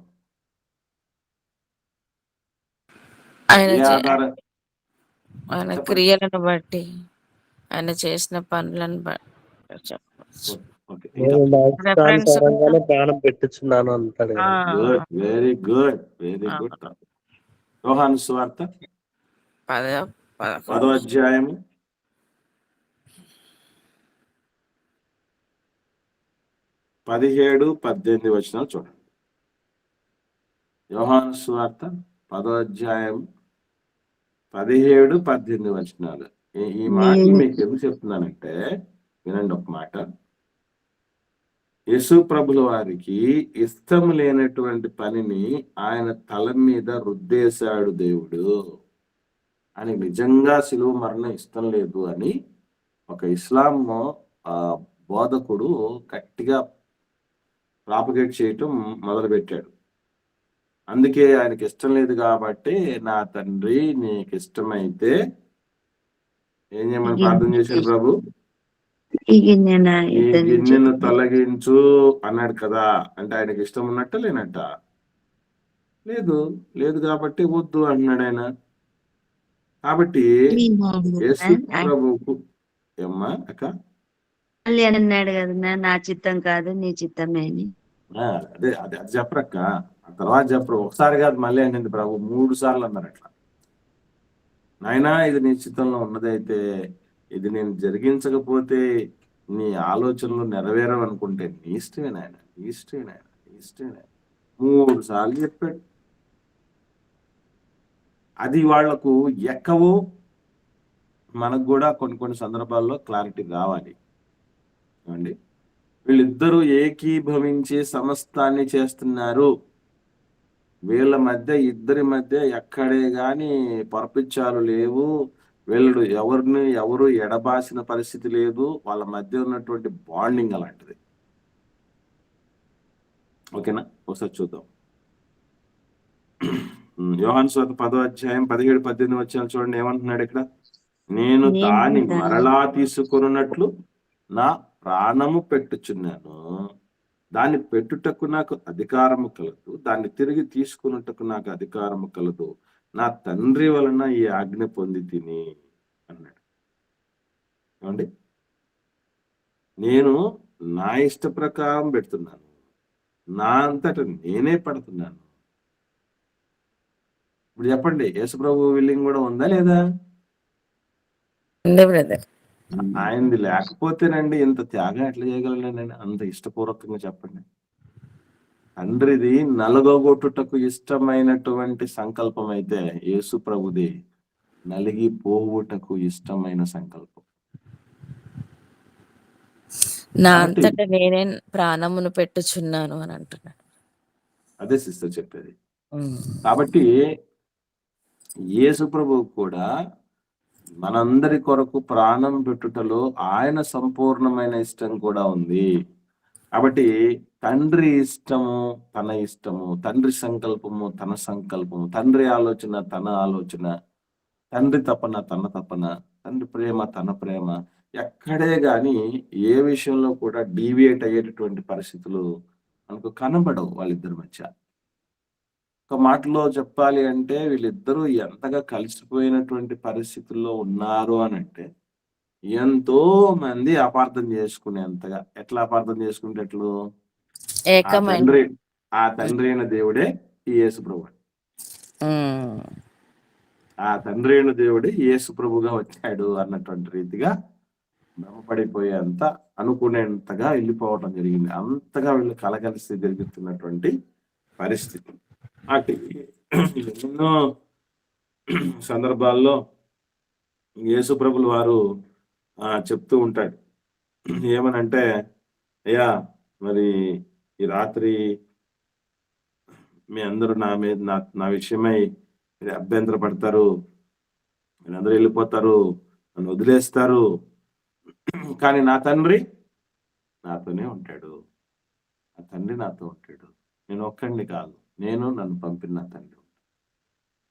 ఆయన క్రియలను బట్టి, ఆయన చేసిన పనులను బట్టి చెప్పచ్చు. ప్రాణం పెట్టించున్నాను అంటాడు. Very good, very good. యోహాను సువార్త 10వ అధ్యాయము 17, 18 వచనాలు చూడండి. యోహాను సువార్త 10వ అధ్యాయం 17, 18 వచనాలు. ఈ మాటలు మీకు ఎందుకు చెప్తున్నానంటే, వినండి ఒక మాట. యేసు ప్రభుల వారికి ఇష్టం లేనటువంటి పనిని ఆయన తల మీద రుద్దేశాడు దేవుడు. అని నిజంగా శిలువ మరణం ఇష్టం లేదు అని ఒక ఇస్లాం బోధకుడు గట్టిగా ప్రాపగేట్ చేయటం మొదలుపెట్టాడు. అందుకే ఆయనకి ఇష్టం లేదు కాబట్టి, నా తండ్రి నీకు ఇష్టమైతే ఏం చేయమని ప్రార్థన చేశాడు ప్రభు? ఈ గిన్నె నా ఈ యుద్ధ నుంచి గిన్నెను తొలగించు అన్నాడు కదా. అంటే ఆయనకి ఇష్టం ఉన్నట్ట లేనట్ట? లేదు. లేదు కాబట్టి వద్దు అంటున్నాడు ఆయన. కాబట్టి అన్నాడు యేసు కదా, ప్రభువుకు ఏమ్మా అక్క? మళ్ళీ అని అన్నాడు కదా, నా చిత్తం కాదు నీ చిత్తమే అని. అదే అదే అది చెప్పరక్క. ఆ తర్వాత చెప్పరు. ఒకసారి కాదు మళ్ళీ అనింది ప్రభు 3 సార్లు అన్నారు అట్లా. నాయనా ఇది నీ చిత్తంలో ఉన్నదైతే ఇది నేను జరిగించకపోతే నీ ఆలోచనలు నెరవేరవు అనుకుంటే నీ ఇష్టమే నాయన, నీ ఇష్టమే నాయన, నీ ఇష్టమే నాయన 3 సార్లు చెప్పాడు. అది వాళ్లకు ఎక్కవో మనకు కూడా కొన్ని కొన్ని సందర్భాల్లో క్లారిటీ రావాలి అండి. వీళ్ళిద్దరూ ఏకీభవించి సమస్తాన్ని చేస్తున్నారు. వీళ్ళ మధ్య ఇద్దరి మధ్య ఎక్కడే గాని పొరపిచ్చాలు లేవు. వీళ్ళు ఎవరు ఎడబాసిన పరిస్థితి లేదు. వాళ్ళ మధ్య ఉన్నటువంటి బాండింగ్ అలాంటిది. ఓకేనా? ఒకసారి చూద్దాం. యోహాను సువార్త 10వ అధ్యాయం 17, 18 వచనాలు చూడండి. ఏమంటున్నాడు ఇక్కడ? నేను దాన్ని మరలా తీసుకొనున్నట్లు నా ప్రాణము పెట్టుచున్నాను. దాన్ని పెట్టుటకు నాకు అధికారము కలదు, దాన్ని తిరిగి తీసుకున్నటకు నాకు అధికారము కలదు. నా తండ్రి వలన ఈ ఆజ్ఞ పొంది తిని అన్నాడు. ఏమండి? నేను నా ఇష్ట ప్రకారం పెడుతున్నాను, నా అంతట నేనే పడుతున్నాను. ఇప్పుడు చెప్పండి, యేసుప్రభు విల్లింగ్ కూడా ఉందా లేదా? ఉంది బ్రదర్. ఆయనది లేకపోతేనండి ఇంత త్యాగం ఎట్లా చేయగలనండి? అంత ఇష్టపూర్వకంగా చెప్పండి. తండ్రిది నలగొట్టుటకు ఇష్టమైనటువంటి సంకల్పం అయితే యేసు ప్రభుది నలిగి పోవుటకు ఇష్టమైన సంకల్పం. నా కాబట్టి అంతటా నేనే ప్రాణమును పెట్టుచున్నాను అని అంటున్నాడు. అదే సిస్టర్ చెప్పేది. కాబట్టి యేసు ప్రభు కూడా మనందరి కొరకు ప్రాణం పెట్టుటలో ఆయన సంపూర్ణమైన ఇష్టం కూడా ఉంది. కాబట్టి తండ్రి ఇష్టము తన ఇష్టము, తండ్రి సంకల్పము తన సంకల్పము, తండ్రి ఆలోచన తన ఆలోచన, తండ్రి తపన తన తపన, తండ్రి ప్రేమ తన ప్రేమ, ఎక్కడే గాని ఏ విషయంలో కూడా డీవియేట్ అయ్యేటటువంటి పరిస్థితులు మనకు కనబడవు వాళ్ళిద్దరి మధ్య. ఒక మాటలో చెప్పాలి అంటే వీళ్ళిద్దరూ ఎంతగా కలిసిపోయినటువంటి పరిస్థితుల్లో ఉన్నారు అని అంటే, ఎంతో మంది అపార్థం చేసుకునేంతగా. ఎట్లా అపార్థం చేసుకునేటట్లు? ఆ తండ్రి అయిన దేవుడే ఈ యేసు ప్రభు. ఆ తండ్రి అయిన దేవుడే యేసు ప్రభుగా వచ్చాడు అన్నటువంటి రీతిగా భ్రమపడిపోయేంత అనుకునేంతగా వెళ్ళిపోవటం జరిగింది. అంతగా వీళ్ళు కలగలిసి జరుగుతున్నటువంటి పరిస్థితి. అటు ఎన్నో సందర్భాల్లో యేసు ప్రభులు వారు చెప్తూ ఉంటాడు. ఏమనంటే, అయ్యా మరి ఈ రాత్రి మీ అందరూ నా మీద నా విషయమై మీరు అభ్యంతర పడతారు, మీరందరూ వెళ్ళిపోతారు, నన్ను వదిలేస్తారు, కానీ నా తండ్రి నాతోనే ఉంటాడు. నా తండ్రి నాతో ఉంటాడు. నేను ఒక్కడిని కాదు, నేను నన్ను పంపిన నా తండ్రి.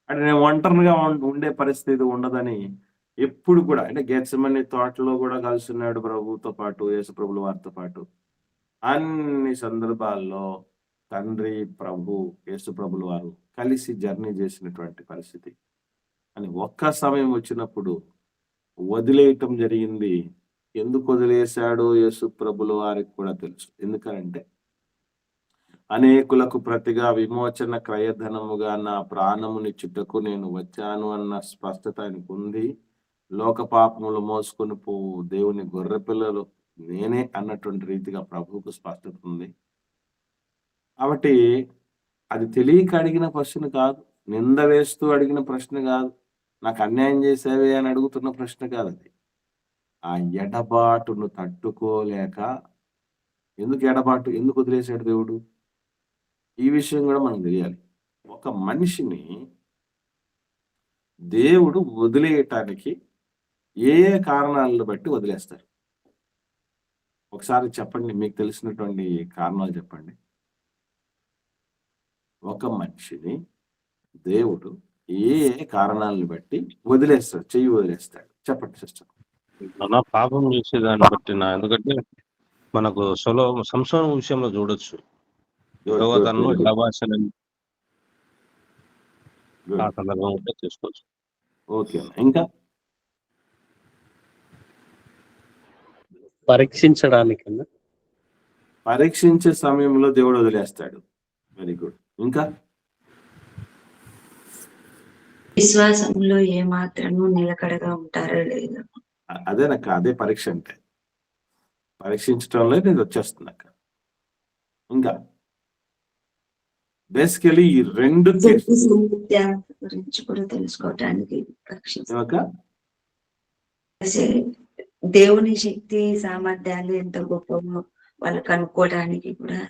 అంటే నేను ఒంటరిగా ఉండే పరిస్థితి ఉండదని ఎప్పుడు కూడా, అంటే గెత్సెమనీ తోటలో కూడా కలిసి ఉన్నాడు ప్రభుతో పాటు, యేసు ప్రభుల వారితో పాటు. అన్ని సందర్భాల్లో తండ్రి, ప్రభు, యేసు ప్రభుల వారు కలిసి జర్నీ చేసినటువంటి పరిస్థితి. అని ఒక్క సమయం వచ్చినప్పుడు వదిలేయటం జరిగింది. ఎందుకు వదిలేశాడో యేసు ప్రభుల వారికి కూడా తెలుసు. ఎందుకంటే అనేకులకు ప్రతిగా విమోచన క్రయధనముగా నా ప్రాణమునిచ్చుటకు నేను వచ్చాను అన్న స్పష్టత ఆయనకు ఉంది. లోక పాపములు మోసుకొని పోవు దేవుని గొర్రె పిల్లలు నేనే అన్నటువంటి రీతిగా ప్రభువుకు స్పష్టత ఉంది. కాబట్టి అది తెలియక అడిగిన ప్రశ్న కాదు, నింద వేస్తూ అడిగిన ప్రశ్న కాదు, నాకు అన్యాయం చేసావే అని అడుగుతున్న ప్రశ్న కాదు. అది ఆ ఎడబాటును తట్టుకోలేక, ఎందుకు వదిలేశాడు దేవుడు? ఈ విషయం కూడా మనం తెలియాలి. ఒక మనిషిని దేవుడు వదిలేయటానికి ఏ కారణాలను బట్టి వదిలేస్తారు? ఒకసారి చెప్పండి, మీకు తెలిసినటువంటి కారణాలు చెప్పండి. ఒక మనిషిని దేవుడు ఏ కారణాలను బట్టి వదిలేస్తాడు, చెయ్యి వదిలేస్తాడు? చెప్పండి సిస్టర్. మన పాపం చేసేదాన్ని బట్టి ఎందుకంటే మనకు సంసోను విషయంలో చూడొచ్చు. యెహోవా తనను ఎడబాసిన ఆ సందర్భం కూడా తీసుకోవచ్చు. ఓకే, ఇంకా పరీక్షించడానికి పరీక్షించే సమయంలో దేవుడు వదిలేస్తాడు. Very good. ఇంకా విశ్వాసంలో ఏ మాత్రము నిలకడగా ఉంటారో లేదో. అదేనక్క, అదే పరీక్ష అంటే. పరీక్షించడంలో నేను వచ్చేస్తున్నాక. ఇంకా బేసికలీ ఈ రెండు శక్తి సామర్థ్యాల గురించి కూడా తెలుసుకోవటానికి దేవుని శక్తి సామర్థ్యాలు ఎంత గొప్పవో వాళ్ళు కనుక్కోవడానికి కూడా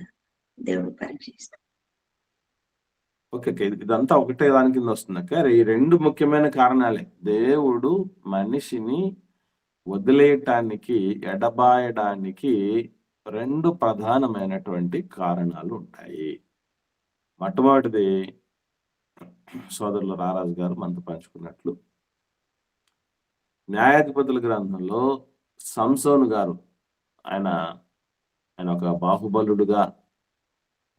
దేవుడు పరీక్షిస్తాడు. ఓకే, ఇదంతా ఒకటే దాని కింద వస్తుందక్క. ఈ రెండు ముఖ్యమైన కారణాలే. దేవుడు మనిషిని వదిలేయటానికి, ఎడబాయడానికి రెండు ప్రధానమైనటువంటి కారణాలు ఉంటాయి. మొట్టమొదటిది సోదరులు రారాజు గారు మనతో పంచుకున్నట్లు, న్యాయాధిపతుల గ్రంథంలో సంసోను గారు ఆయన ఒక బాహుబలుడుగా,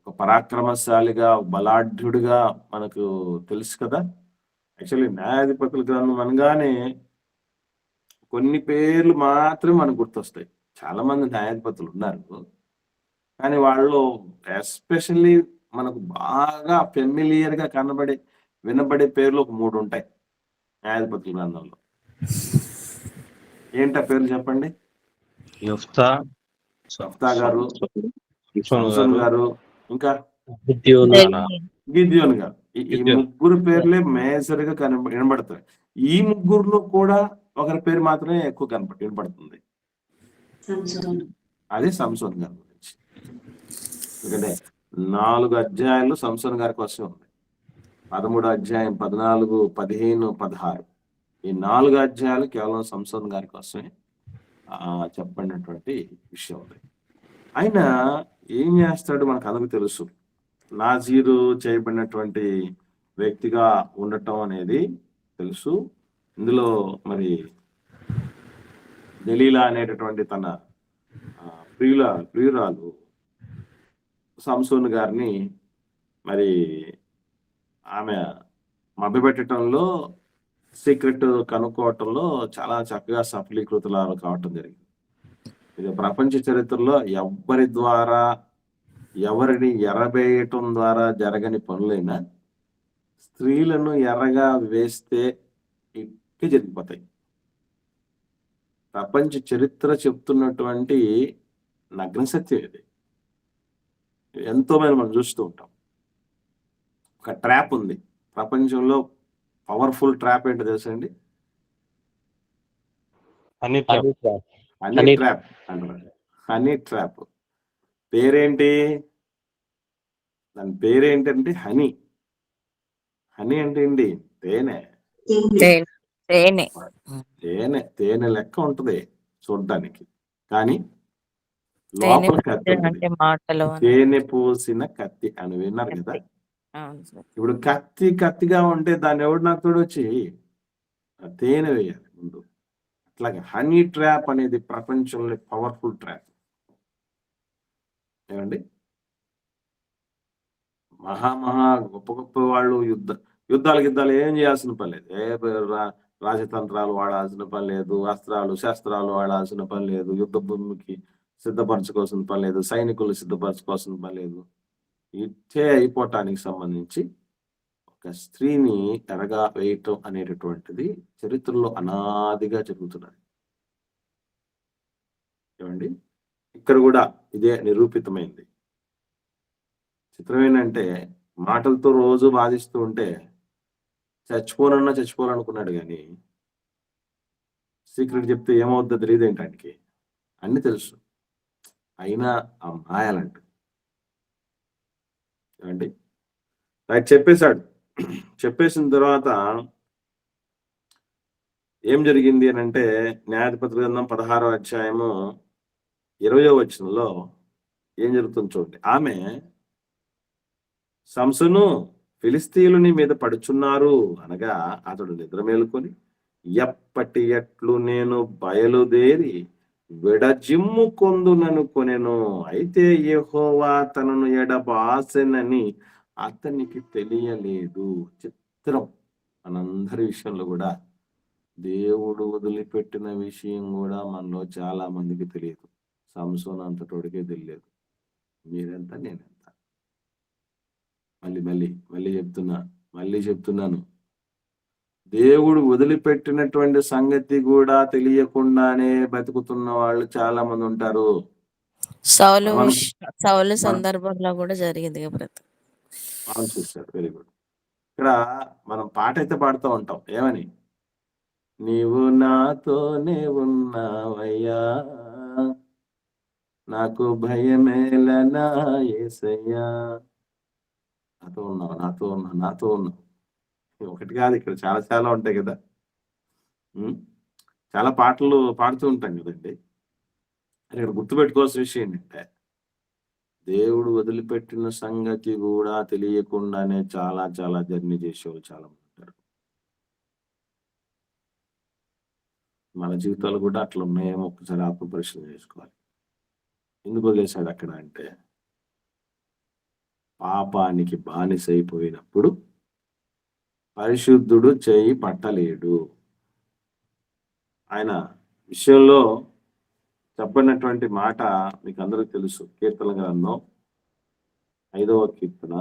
ఒక పరాక్రమశాలిగా, బలాఢ్యుడిగా మనకు తెలుసు కదా. యాక్చువల్లీ న్యాయాధిపతుల గ్రంథం అనగానే కొన్ని పేర్లు మాత్రమే మనకు గుర్తొస్తాయి. చాలా మంది న్యాయాధిపతులు ఉన్నారు, కానీ వాళ్ళు ఎస్పెషల్లీ మనకు బాగా ఫెమిలియర్ గా వినబడే పేర్లు ఒక 3 ఉంటాయి న్యాయాధిపతుల గ్రంథంలో. ఏంటా పేర్లు చెప్పండి? యెఫ్తా గారు, సంసోను గారు, ఇంకా గిద్యోను గారు. ఈ ముగ్గురు పేర్లే మేజర్ గా వినబడతాయి. ఈ ముగ్గురులో కూడా ఒకరి పేరు మాత్రమే ఎక్కువ వినపడుతుంది. అదే సంసోను గారి గురించి. ఎందుకంటే 4 అధ్యాయాలు సంసోను గారి కోసం ఉంది. 13 అధ్యాయం, 14, 15, 16 ఈ 4 అధ్యాయాలు కేవలం సంసోను గారి కోసమే చెప్పబడినటువంటి విషయం ఉంది. ఆయన ఏం చేస్తాడు మనకు అందరికీ తెలుసు. నాజీరు చేయబడినటువంటి వ్యక్తిగా ఉండటం అనేది తెలుసు. ఇందులో మరి దెలీలా అనేటటువంటి తన ప్రియురాలు సంసోను గారిని మరి ఆమె మభ్యపెట్టడంలో, సీక్రెట్ కనుక్కోవటంలో చాలా చక్కగా సఫలీకృతులు కావటం జరిగింది. ఇది ప్రపంచ చరిత్రలో ఎవరి ద్వారా, ఎవరిని ఎర్రబేయటం ద్వారా జరగని పనులైనా స్త్రీలను ఎర్రగా వేస్తే ఇట్టి జరిగిపోతాయి. ప్రపంచ చరిత్ర చెప్తున్నటువంటి నగ్న సత్యం ఇది. ఎంతో మంది మనం చూస్తూ ఉంటాం. ఒక ట్రాప్ ఉంది ప్రపంచంలో, పవర్ఫుల్ ట్రాప్ ఏంటో తెలుసండి? హనీ ట్రాప్ అంటారు. హనీ ట్రాప్ పేరేంటి? దాని పేరేంటంటే హనీ. హనీ అంటే ఏంటి? తేనె. తేనె లెక్క ఉంటది చూడ్డానికి, కానీ లోపల కత్తి ఉంటుంది. తేనె పోసిన కత్తి అని విన్నారు కదా. ఇప్పుడు కత్తిగా ఉంటే దాన్ని ఎవడు నాకు తోడొచ్చి తేనె వేయాలి ముందు. అట్లాగే హనీ ట్రాప్ అనేది ప్రపంచంలో పవర్ఫుల్ ట్రాప్. ఏమండి, మహా గొప్ప వాళ్ళు యుద్ధాలు ఏం చేయాల్సిన పని లేదు. రాజతంత్రాలు వాడాల్సిన పని లేదు, శస్త్రాలు వాడాల్సిన పని లేదు, యుద్ధ భూమికి సిద్ధపరచుకోవాల్సిన పని లేదు, సైనికులు సిద్ధపరచుకోవాల్సిన పని లేదు. ఇచ్చే అయిపోవటానికి సంబంధించి ఒక స్త్రీని ఎరగా వేయటం అనేటటువంటిది చరిత్రలో అనాదిగా జరుగుతున్నది. ఏమండి, ఇక్కడ కూడా ఇదే నిరూపితమైంది. చిత్రం ఏంటంటే, మాటలతో రోజు బాధిస్తూ ఉంటే చచ్చిపోవాలనుకున్నాడు, కానీ సీక్రెట్ చెప్తే ఏమవుద్దో తెలియదు ఏంటానికి. అన్ని తెలుసు, అయినా ఆ మాయాలంట. ఏమండి, రైట్ చెప్పేశాడు. చెప్పేసిన తర్వాత ఏం జరిగింది అని అంటే, న్యాయాధిపతుల గ్రంథం 16వ అధ్యాయము 20వ వచనంలో ఏం జరుగుతుంది చూడండి. ఆమె, సంసోను, ఫిలిస్తీయులు నీ మీద పడుచున్నారు అనగా అతడు నిద్ర మేలుకొని ఎప్పటి ఎట్లు నేను బయలుదేరి విడజిమ్ము కొందుననుకొనెను. అయితే యెహోవా తనను ఎడబాసెనని అతనికి తెలియలేదు. చిత్రం. మనందరి విషయంలో కూడా దేవుడు వదిలిపెట్టిన విషయం కూడా మనలో చాలా మందికి తెలియదు. సంసోను అంతటోడికే తెలియదు. మీరెంత నేనెంత. మళ్ళీ చెప్తున్నాను. దేవుడు వదిలిపెట్టినటువంటి సంగతి కూడా తెలియకుండానే బతుకుతున్న వాళ్ళు చాలా మంది ఉంటారు. సౌలు సందర్భంలో కూడా జరిగింది బ్రదర్. అవును, చూశారు. Very good. ఇక్కడ మనం పాట అయితే పాడుతూ ఉంటాం. ఏమని? నీవు నాతోనే ఉన్నావయ్యా, నాకు భయమేలనా యేసయ్యా. నాతో ఉన్నావు. ఒకటి కాదు, ఇక్కడ చాలా చాలా ఉంటాయి కదా. చాలా పాటలు పాడుతూ ఉంటాం కదండి. అని ఇక్కడ గుర్తుపెట్టుకోవాల్సిన విషయం ఏంటంటే, దేవుడు వదిలిపెట్టిన సంగతి కూడా తెలియకుండానే చాలా చాలా జర్నీ చేసేవాళ్ళు చాలా మంది ఉంటారు. మన జీవితాలు కూడా అట్లా ఉన్నాయేమో ఒకసారి ఆత్మ పరిశీలన చేసుకోవాలి. ఎందుకు వదిలేశాడు అక్కడ అంటే, పాపానికి బానిసైపోయినప్పుడు పరిశుద్ధుడు చేయి పట్టలేడు. ఆయన విషయంలో చెప్పినటువంటి మాట మీకు అందరికీ తెలుసు. కీర్తన గ్రంథం 5వ కీర్తన,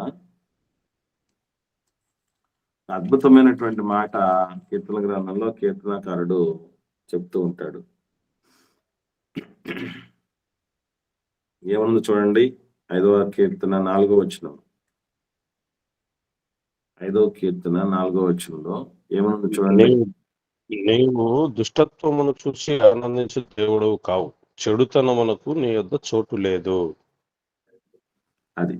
అద్భుతమైనటువంటి మాట కీర్తన గ్రంథంలో కీర్తనకారుడు చెప్తూ ఉంటాడు. ఏమన్నా చూడండి, 5వ కీర్తన 4వ వచనం. 5వ కీర్తన 4వ వచనంలో ఏమన్నా చూడండి. నీవు దుష్టత్వమును చూసి ఆనందించే దేవుడు కావు, చెడుతనమునకు నీ యొద్ద చోటు లేదు. అది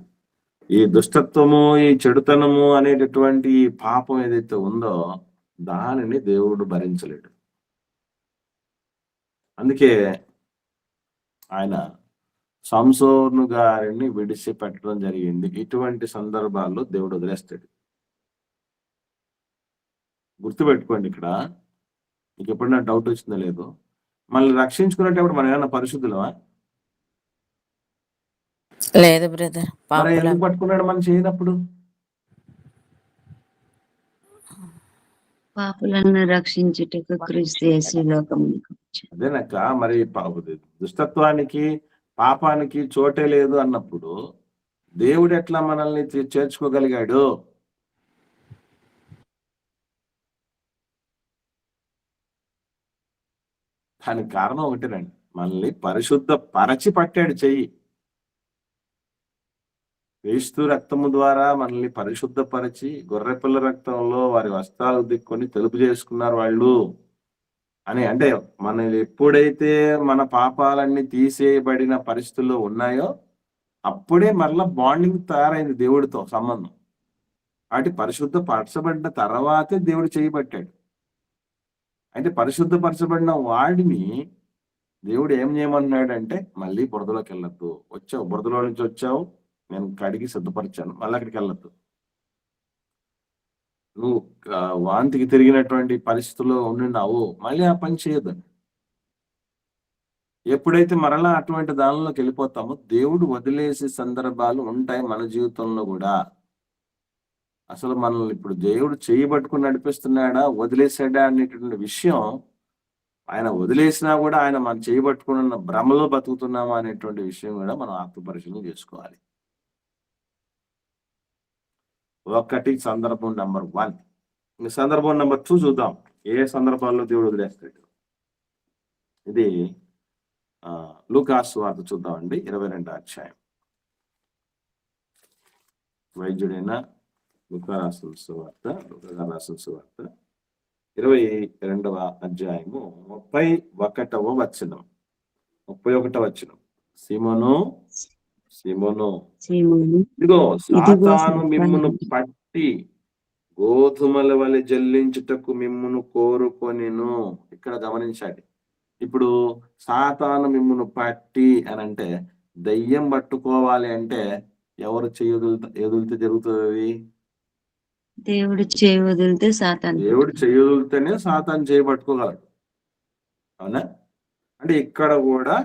ఈ దుష్టత్వము, ఈ చెడుతనము అనేటటువంటి పాపం ఏదైతే ఉందో దానిని దేవుడు భరించలేడు. అందుకే ఆయన సంసోను గారిని విడిచిపెట్టడం జరిగింది. ఇటువంటి సందర్భాల్లో దేవుడు వదిలేస్తాడు. గుర్తుపెట్టుకోండి. ఇక్కడ మీకు ఎప్పుడైనా డౌట్ వచ్చిందో లేదో, మళ్ళీ రక్షించుకునేటప్పుడు మనం ఏమన్నా పరిశుద్ధులమా? లేదు బ్రదర్. ఎందుకు పట్టుకున్నాడు మనం చేయనప్పుడు? పాపులను రక్షించుటకు క్రీస్తు యేసు లోకమునకు వచ్చాడు. అదేనక్క, మరి దుష్టత్వానికి పాపానికి చోటే లేదు అన్నప్పుడు దేవుడు ఎట్లా మనల్ని చేర్చుకోగలిగాడు? దానికి కారణం ఒకటేనండి, మనల్ని పరిశుద్ధ పరచి పట్టాడు చెయ్యి. క్రీస్తు రక్తము ద్వారా మనల్ని పరిశుద్ధపరిచి గొర్రెపిల్ల రక్తంలో వారి వస్త్రాలు దిక్కొని తెలుపు చేసుకున్నారు వాళ్ళు అని. అంటే మనల్ని ఎప్పుడైతే మన పాపాలన్నీ తీసేయబడిన పరిస్థితుల్లో ఉన్నాయో అప్పుడే మరలా బాండింగ్ తయారైంది దేవుడితో సంబంధం. వాటి పరిశుద్ధపరచబడిన తర్వాతే దేవుడు చేయబట్టాడు. అంటే పరిశుద్ధపరచబడిన వాడిని దేవుడు ఏం చేయమన్నాడంటే, మళ్ళీ బురదలోకి వెళ్ళొద్దు. బురదలో నుంచి వచ్చావు, నేను కడిగి సిద్ధపరిచాను, మళ్ళీ అక్కడికి వెళ్ళొద్దు. నువ్వు వాంతికి తిరిగినటువంటి పరిస్థితుల్లో ఉండినావు, మళ్ళీ ఆ పని చేయొద్దని. ఎప్పుడైతే మరలా అటువంటి దానిలోకి వెళ్ళిపోతామో దేవుడు వదిలేసే సందర్భాలు ఉంటాయి మన జీవితంలో కూడా. అసలు మనల్ని ఇప్పుడు దేవుడు చేయబట్టుకుని నడిపిస్తున్నాడా, వదిలేసాడా అనేటువంటి విషయం, ఆయన వదిలేసినా కూడా ఆయన మనం చేయబట్టుకున్న భ్రమలో బతుకుతున్నామా అనేటువంటి విషయం కూడా మనం ఆత్మపరిశీలన చేసుకోవాలి. ఒకటి సందర్భం నెంబర్ 1. సందర్భం నెంబర్ 2 చూద్దాం. ఏ సందర్భాల్లో దేవుడు వదిలేస్తాడు. ఇది లూకాసు వార్త చూద్దామండి, 22వ అధ్యాయం. వైద్యుడైన లూకా రాసిన సువార్త 22వ అధ్యాయము 31వ వచనం. 31వ వచనం. సీమోను, ఇదిగో సాతాను మిమ్మును పట్టి గోధుమల వలె జల్లించుటకు మిమ్మును కోరుకొనెను. ఇక్కడ గమనించండి. ఇప్పుడు సాతాను మిమ్మును పట్టి అని అంటే, దయ్యం పట్టుకోవాలి అంటే ఎవరు ఎదులితే జరుగుతుంది? దేవుడు చేయి వదిలితే సాతాను దేవుడు చేయగలిగితేనే సాతాను చేయబట్టుకోగలడు. అవునా? అంటే ఇక్కడ కూడా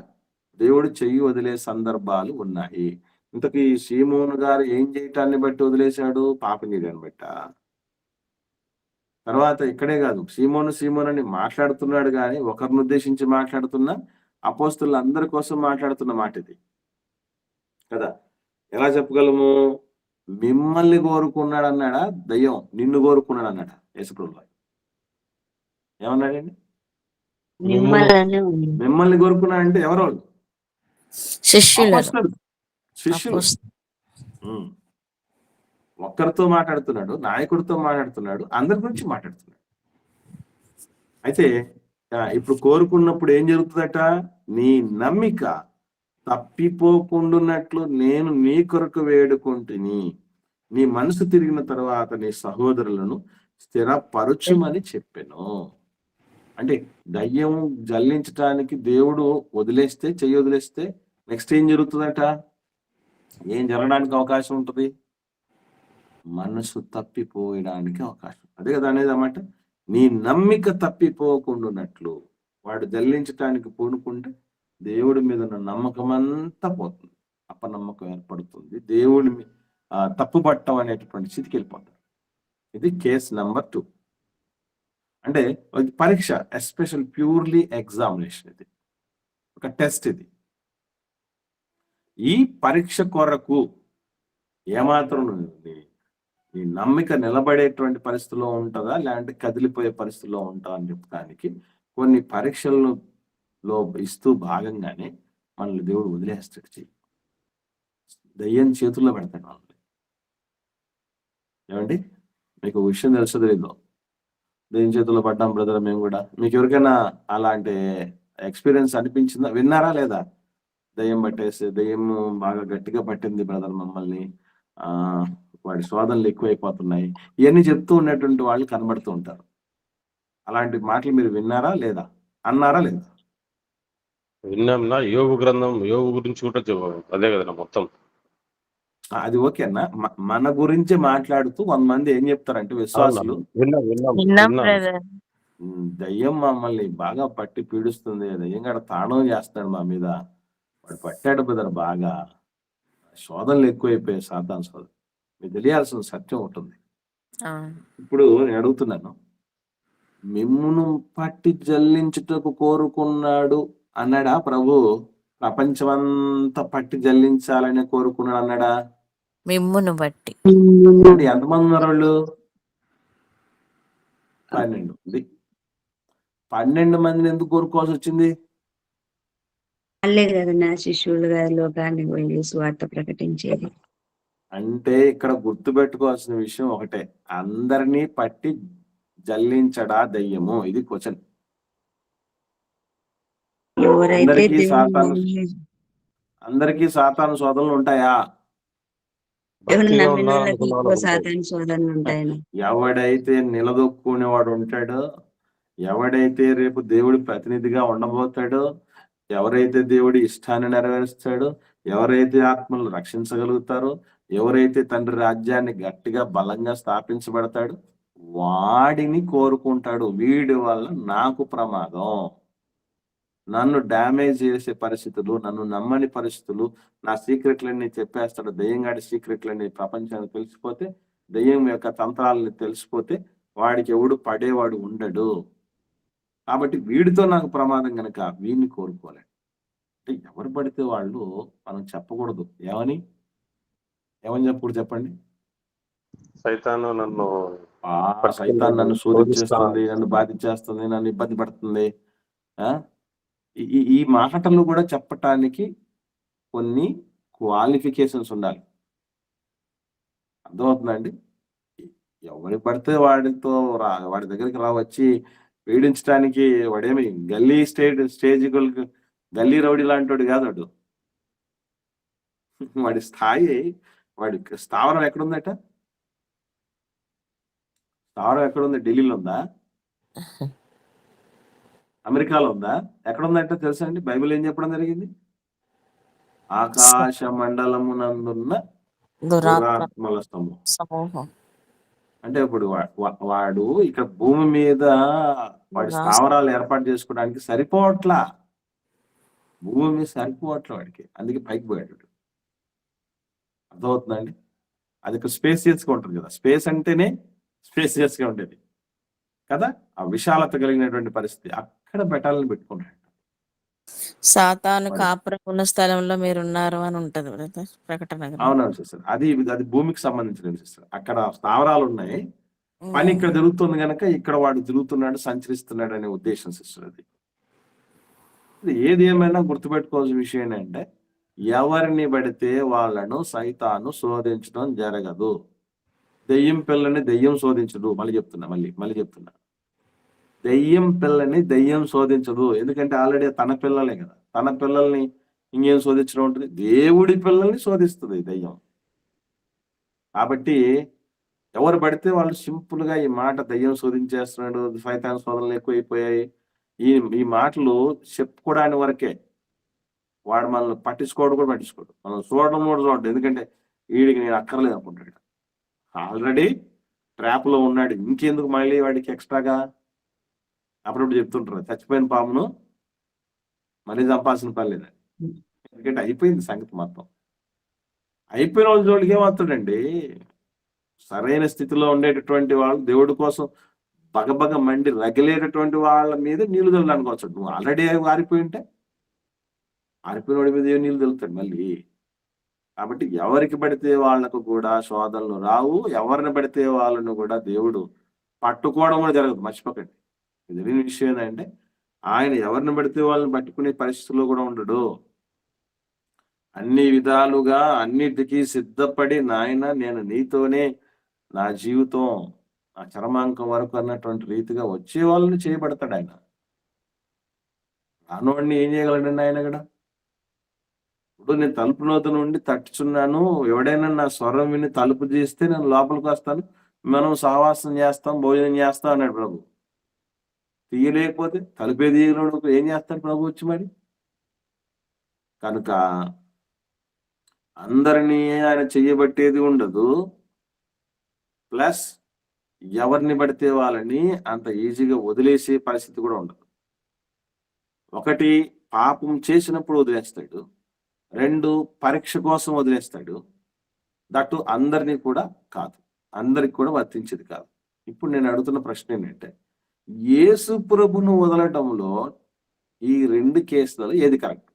దేవుడు చెయ్యి వదిలే సందర్భాలు ఉన్నాయి. ఇంతకీ సీమోను గారు ఏం చేయటాన్ని బట్టి వదిలేశాడు? పాపం చేయడాన్ని బట్ట. తర్వాత ఇక్కడే కాదు, సీమోను అని మాట్లాడుతున్నాడు కానీ ఒకరిని ఉద్దేశించి మాట్లాడుతున్నా, అపోస్తలులందరి కోసం మాట్లాడుతున్న మాట ఇది కదా. ఎలా చెప్పగలము? మిమ్మల్ని కోరుకున్నాడు అన్నాడా? దయ్యం నిన్ను కోరుకున్నాడు అన్నాడా? యేసుప్రభువు ఏమన్నాడండి? మిమ్మల్ని కోరుకున్నాడు అంటే ఎవరు? శిష్యులను. శిష్యులు. ఒక్కరితో మాట్లాడుతున్నాడు, నాయకుడితో మాట్లాడుతున్నాడు, అందరి గురించి మాట్లాడుతున్నాడు. అయితే ఇప్పుడు కోరుకున్నప్పుడు ఏం జరుగుతుందట? నీ నమ్మిక తప్పిపోకుండాన్నట్లు నేను నీ కొరకు వేడుకుంటుని, నీ మనసు తిరిగిన తర్వాత నీ సహోదరులను స్థిరపరచుమని చెప్పాను. అంటే దయ్యం జల్లించటానికి దేవుడు వదిలేస్తే, చెయ్యి వదిలేస్తే నెక్స్ట్ ఏం జరుగుతుందట? ఏం జరగడానికి అవకాశం ఉంటుంది? మనసు తప్పిపోయడానికి అవకాశం. అదే కదా అనేది అన్నమాట. నీ నమ్మిక తప్పిపోకుండాన్నట్లు. వాడు జల్లించటానికి పూనుకుంటే దేవుడి మీద ఉన్న నమ్మకం అంతా పోతుంది, అపనమ్మకం ఏర్పడుతుంది, దేవుడి తప్పుపట్టం అనేటటువంటి స్థితికి వెళ్ళిపోతారు. ఇది కేస్ నెంబర్ 2. అంటే పరీక్ష, ఎస్పెషల్ ప్యూర్లీ ఎగ్జామినేషన్. ఇది ఒక టెస్ట్. ఇది ఈ పరీక్ష కొరకు ఏమాత్రం నీ నమ్మిక నిలబడేటువంటి పరిస్థితిలో ఉంటుందా, లేదంటే కదిలిపోయే పరిస్థితిలో ఉంటా అని చెప్పడానికి కొన్ని పరీక్షల్లో ఇస్తూ భాగంగానే మనల్ని దేవుడు వదిలేస్తాడు. చెయ్యి దయ్యం చేతుల్లో పెడతాడు మనల్ని. ఏమండి, మీకు విషయం తెలుసు తెలీదు, దయ్యం చేతుల్లో పడ్డాం బ్రదర్ మేము కూడా. మీకు ఎవరికైనా అలాంటి ఎక్స్పీరియన్స్ అనిపించిందా? విన్నారా లేదా? దయ్యం పట్టేసి, దయ్యం బాగా గట్టిగా పట్టింది బ్రదర్ మమ్మల్ని, వాడి శోధనలు ఎక్కువైపోతున్నాయి, ఇవన్నీ చెప్తూ ఉన్నటువంటి వాళ్ళు కనబడుతూ ఉంటారు. అలాంటి మాటలు మీరు విన్నారా లేదా? అన్నారా లేదా? విన్నాంనా. యోగు గ్రంథం, యోగు గురించి కూడా అదే కదా మొత్తం. అది ఓకే అన్న. మన గురించి మాట్లాడుతూ 100 మంది ఏం చెప్తారంటే విశ్వాసులు, దయ్యం మమ్మల్ని బాగా పట్టి పీడిస్తుంది, దయ్యం గడ తాండవం చేస్తాడు మా మీద, వాడు పట్టాడు బ్రదర్, బాగా శోధనలు ఎక్కువైపోయాయి, సాతాను శోధన. మీకు తెలియాల్సిన సత్యం ఉంటుంది. ఇప్పుడు నేను అడుగుతున్నాను, మిమ్మును పట్టి జల్లించుటకు కోరుకున్నాడు అన్నాడా ప్రభు? ప్రపంచమంతా పట్టి జల్లించాలని కోరుకున్నాడు అన్నాడా? మిమ్మును బట్టి. ఎంతమంది ఉన్నారు వాళ్ళు? 12. 12 మందిని ఎందుకు కోరుకోవాల్సి వచ్చింది? వాళ్ళే కదా నా శిష్యులు కదా లోకానికి వెళ్ళి స్వార్థ ప్రకటించేది. అంటే ఇక్కడ గుర్తుపెట్టుకోవాల్సిన విషయం ఒకటే, అందరినీ పట్టి జల్లించడా దయ్యము? ఇది క్వశ్చన్. అందరికీ సాతాను శోధనలు ఉంటాయా? ఎవడైతే నిలదొక్కునేవాడు ఉంటాడో, ఎవడైతే రేపు దేవుడి ప్రతినిధిగా ఉండబోతాడో, ఎవరైతే దేవుడి ఇష్టాన్ని నెరవేరుస్తాడో, ఎవరైతే ఆత్మలు రక్షించగలుగుతారో, ఎవరైతే తండ్రి రాజ్యాన్ని గట్టిగా బలంగా స్థాపించబడతాడు, వాడిని కోరుకుంటాడు. వీడి వల్ల నాకు ప్రమాదం, నన్ను డ్యామేజ్ చేసే పరిస్థితులు, నన్ను నమ్మని పరిస్థితులు, నా సీక్రెట్లన్నీ చెప్పేస్తాడు. దయ్యంగాడి సీక్రెట్లన్నీ ప్రపంచానికి తెలిసిపోతే, దయ్యం యొక్క తంత్రాలని తెలిసిపోతే వాడికి ఎవడు పడేవాడు ఉండడు. కాబట్టి వీడితో నాకు ప్రమాదం కనుక వీడిని కోరుకోలేడు. అంటే ఎవరు పడితే వాళ్ళు మనం చెప్పకూడదు. ఏమని చెప్పకూడదు చెప్పండి? సైతాను నన్ను శోధించేస్తుంది, నన్ను బాధించేస్తుంది, నన్ను ఇబ్బంది పడుతుంది. ఈ మాటలు కూడా చెప్పటానికి కొన్ని క్వాలిఫికేషన్స్ ఉండాలి. అర్థమవుతుందండి? ఎవరి పడితే వాడితో వాడి దగ్గరికి వచ్చి పీడించడానికి వాడేమి గల్లీ గల్లీ రౌడీ లాంటి వాడు కాదు వాడు. వాడి స్థాయి, వాడి స్థావరం ఎక్కడుందట? స్థావరం ఎక్కడుంది? ఢిల్లీలో ఉందా? అమెరికాలో ఉందా? ఎక్కడుందంటే తెలుసా అండి? బైబిల్ ఏం చెప్పడం జరిగింది? ఆకాశ మండలమునందున్న దురాత్మల సమూహం. అంటే ఇప్పుడు వాడు ఇక్కడ భూమి మీద వాడి స్థావరాలు ఏర్పాటు చేసుకోవడానికి సరిపోవట్లా. భూమి మీద సరిపోవట్లే వాడికి, అందుకే పైకి పోయాడు. అర్థమవుతుందండి? అది ఇక్కడ స్పేసియస్ గా ఉంటుంది కదా, స్పేస్ అంటేనే స్పేసియస్ గా ఉండేది కదా, ఆ విశాలత కలిగినటువంటి పరిస్థితి అక్కడ పెట్టాలని పెట్టుకున్నాడు. సాతాను కాపురం ఉన్న స్థలంలో మీరున్నారు అని ఉంటది బ్రదర్ ప్రకటన గ్రంథం. అవునవును సిస్టర్, అది భూమికి సంబంధించిన సిస్టర్. అక్కడ స్థావరాలు ఉన్నాయి, పని ఇక్కడ జరుగుతుంది కనుక ఇక్కడ వాడు తిరుగుతున్నాడు, సంచరిస్తున్నాడు అనే ఉద్దేశం సిస్టర్. అది ఏది ఏమైనా గుర్తుపెట్టుకోవాల్సిన విషయం ఏంటంటే, ఎవరిని పడితే వాళ్ళను సైతాను శోధించడం జరగదు. దెయ్యం పిల్లని దెయ్యం శోధించదు. మళ్ళీ చెప్తున్నా, దెయ్యం పిల్లని దెయ్యం శోధించదు. ఎందుకంటే ఆల్రెడీ తన పిల్లలే కదా, తన పిల్లల్ని ఇంకేం శోధించడం ఉంటుంది? దేవుడి పిల్లల్ని శోధిస్తుంది దెయ్యం. కాబట్టి ఎవరు పడితే వాళ్ళు సింపుల్ గా ఈ మాట దెయ్యం శోధించేస్తున్నాడు, సైతాన్ శోధనలు ఎక్కువైపోయాయి, ఈ మాటలు చెప్పుకోవడానికి వరకే. వాడు మనల్ని పట్టించుకోడు, మనం చూడడం కూడా చూడడం. ఎందుకంటే వీడికి నేను అక్కర్లేదు అనుకుంటాడు, ఆల్రెడీ ట్రాప్ లో ఉన్నాడు, ఇంకెందుకు మళ్ళీ వాడికి ఎక్స్ట్రాగా. అప్పుడప్పుడు చెప్తుంటారు, చచ్చిపోయిన పామును మళ్ళీ చంపాల్సిన పని లేదండి. ఎందుకంటే అయిపోయింది సంగతి మొత్తం. అయిపోయిన వాళ్ళ జోలికి ఏమవుతాడండి? సరైన స్థితిలో ఉండేటటువంటి వాళ్ళు, దేవుడి కోసం బగబగ మండి రగిలేటటువంటి వాళ్ళ మీద నీళ్లు చల్లడానికి వచ్చాడు. నువ్వు ఆల్రెడీ ఆరిపోయి ఉంటే ఆరిపోయిన వాడి మీద నీళ్లు చల్లుతాడు మళ్ళీ. కాబట్టి ఎవరికి పడితే వాళ్లకు కూడా శోధనలు రావు, ఎవరిని పడితే వాళ్ళను కూడా దేవుడు పట్టుకోవడం కూడా జరగదు. మర్చిపోకండి, తెలియని విషయం ఏంటంటే, ఆయన ఎవరిని పడితే వాళ్ళని పట్టుకునే పరిస్థితుల్లో కూడా ఉండడు. అన్ని విధాలుగా అన్నిటికీ సిద్ధపడి, నాయన నేను నీతోనే నా జీవితం, నా చరమాంకం వరకు అన్నటువంటి రీతిగా వచ్చే వాళ్ళని చేయబడతాడు ఆయన. రానోడిని ఏం చేయగలడండి ఆయన కూడా? ఇప్పుడు నేను తలుపు నోత నుండి తట్టుచున్నాను, ఎవడైనా నా స్వరం విని తలుపు తీస్తే నేను లోపలికి వస్తాను, మనం సహవాసం చేస్తాం, భోజనం చేస్తాం అన్నాడు ప్రభు. తీయలేకపోతే తలుపే తీయలేడు, ఏం చేస్తాడు ప్రభు వచ్చి మరి? కనుక అందరినీ ఆయన చెయ్యబట్టేది ఉండదు, ప్లస్ ఎవరిని పడితే వాళ్ళని అంత ఈజీగా వదిలేసే పరిస్థితి కూడా ఉండదు. ఒకటి, పాపం చేసినప్పుడు వదిలేస్తాడు. 2, పరీక్ష కోసం వదిలేస్తాడు. దట్టు అందరినీ కూడా కాదు, అందరికి కూడా వర్తించేది కాదు. ఇప్పుడు నేను అడుగుతున్న ప్రశ్న ఏంటంటే, యేసు ప్రభును వదలటంలో ఈ 2 కేసులలో ఏది కరెక్ట్?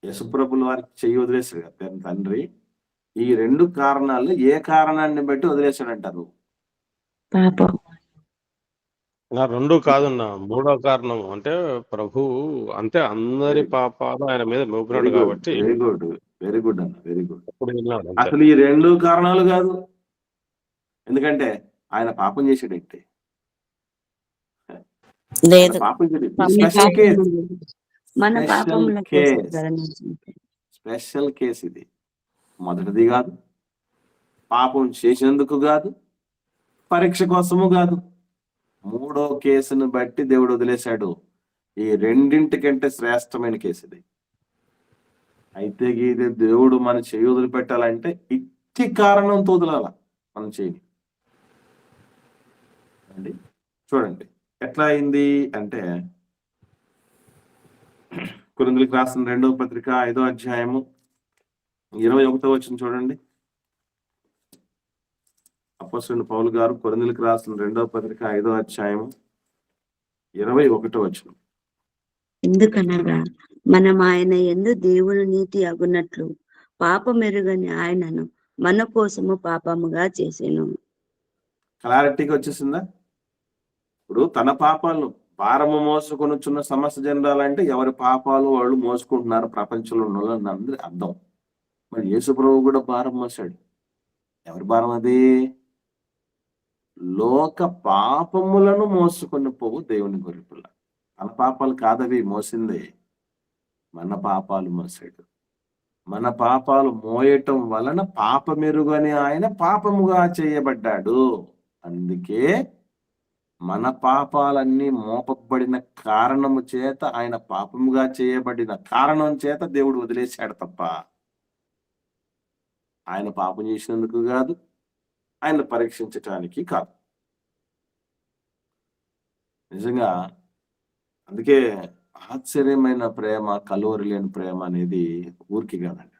యేసు ప్రభుల వారికి చెయ్యి వదిలేశాడు కదా తండ్రి, ఈ 2 కారణాలు ఏ కారణాన్ని బట్టి వదిలేశాడంటారు? పాపం. నా 2 కాదన్నా, 3వ కారణం అంటే ప్రభు అంతే అందరి పాపాలు ఆయన మీద మోపినాడు కాబట్టి వెరీ గుడ్ అన్న, వెరీ గుడ్. అప్పుడు వెళ్ళాడు అంతే. అసలు ఈ 2 కారణాలు కాదు, ఎందుకంటే ఆయన పాపం చేసాడంటే, లేదు, పాపం మన పాపముల స్పెషల్ కేసు ఇది. మొదటిది కాదు, పాపం చేసినందుకు కాదు, పరీక్ష కోసము కాదు, 3వ కేసును బట్టి దేవుడు వదిలేశాడు. ఈ 2 శ్రేష్టమైన కేసు ఇది. అయితే ఇది దేవుడు మన చేయి వదిలిపెట్టాలంటే ఇట్టి కారణంతో వదలాల మనం చేయని అండి. చూడండి ఎట్లా అయింది అంటే, కొరింథీయులకు రాసిన 2వ పత్రిక 5వ అధ్యాయము 21వ వచనం చూడండి. అపోస్తలుడైన పౌలు గారు కొరింథీయులకు రాసిన 2వ పత్రిక 5వ అధ్యాయము 21వ వచనం. ఎందుకనగా మనం ఆయన యందు దేవుని నీతి అగునట్లు పాపమెరుగని ఆయనను మన కోసము పాపముగా చేసెను. క్లారిటీగా వచ్చేసిందా? ఇప్పుడు తన పాపాలు భారము మోసుకొనుచున్న సమస్త జనరాలంటే ఎవరి పాపాలు వాళ్ళు మోసుకుంటున్నారు ప్రపంచంలో ఉన్న వాళ్ళని అందరి అర్థం. మరి యేసు ప్రభువు కూడా భారం మోసాడు. ఎవరి భారం అది? లోక పాపములను మోసుకొని పోవు దేవుని గొర్రెపిల్ల. తన పాపాలు కాదవి మోసిందే, మన పాపాలు మోసాడు. మన పాపాలు మోయటం వలన పాపమెరుగని ఆయన పాపముగా చేయబడ్డాడు. అందుకే మన పాపాలన్నీ మోపబడిన కారణము చేత, ఆయన పాపముగా చేయబడిన కారణం చేత దేవుడు వదిలేశాడు తప్ప ఆయన పాపం చేసినందుకు కాదు, ఆయన పరీక్షించటానికి కాదు. నిజంగా అందుకే ఆశ్చర్యమైన ప్రేమ, కలువరి లేని ప్రేమ అనేది ఊరికి కాదండి.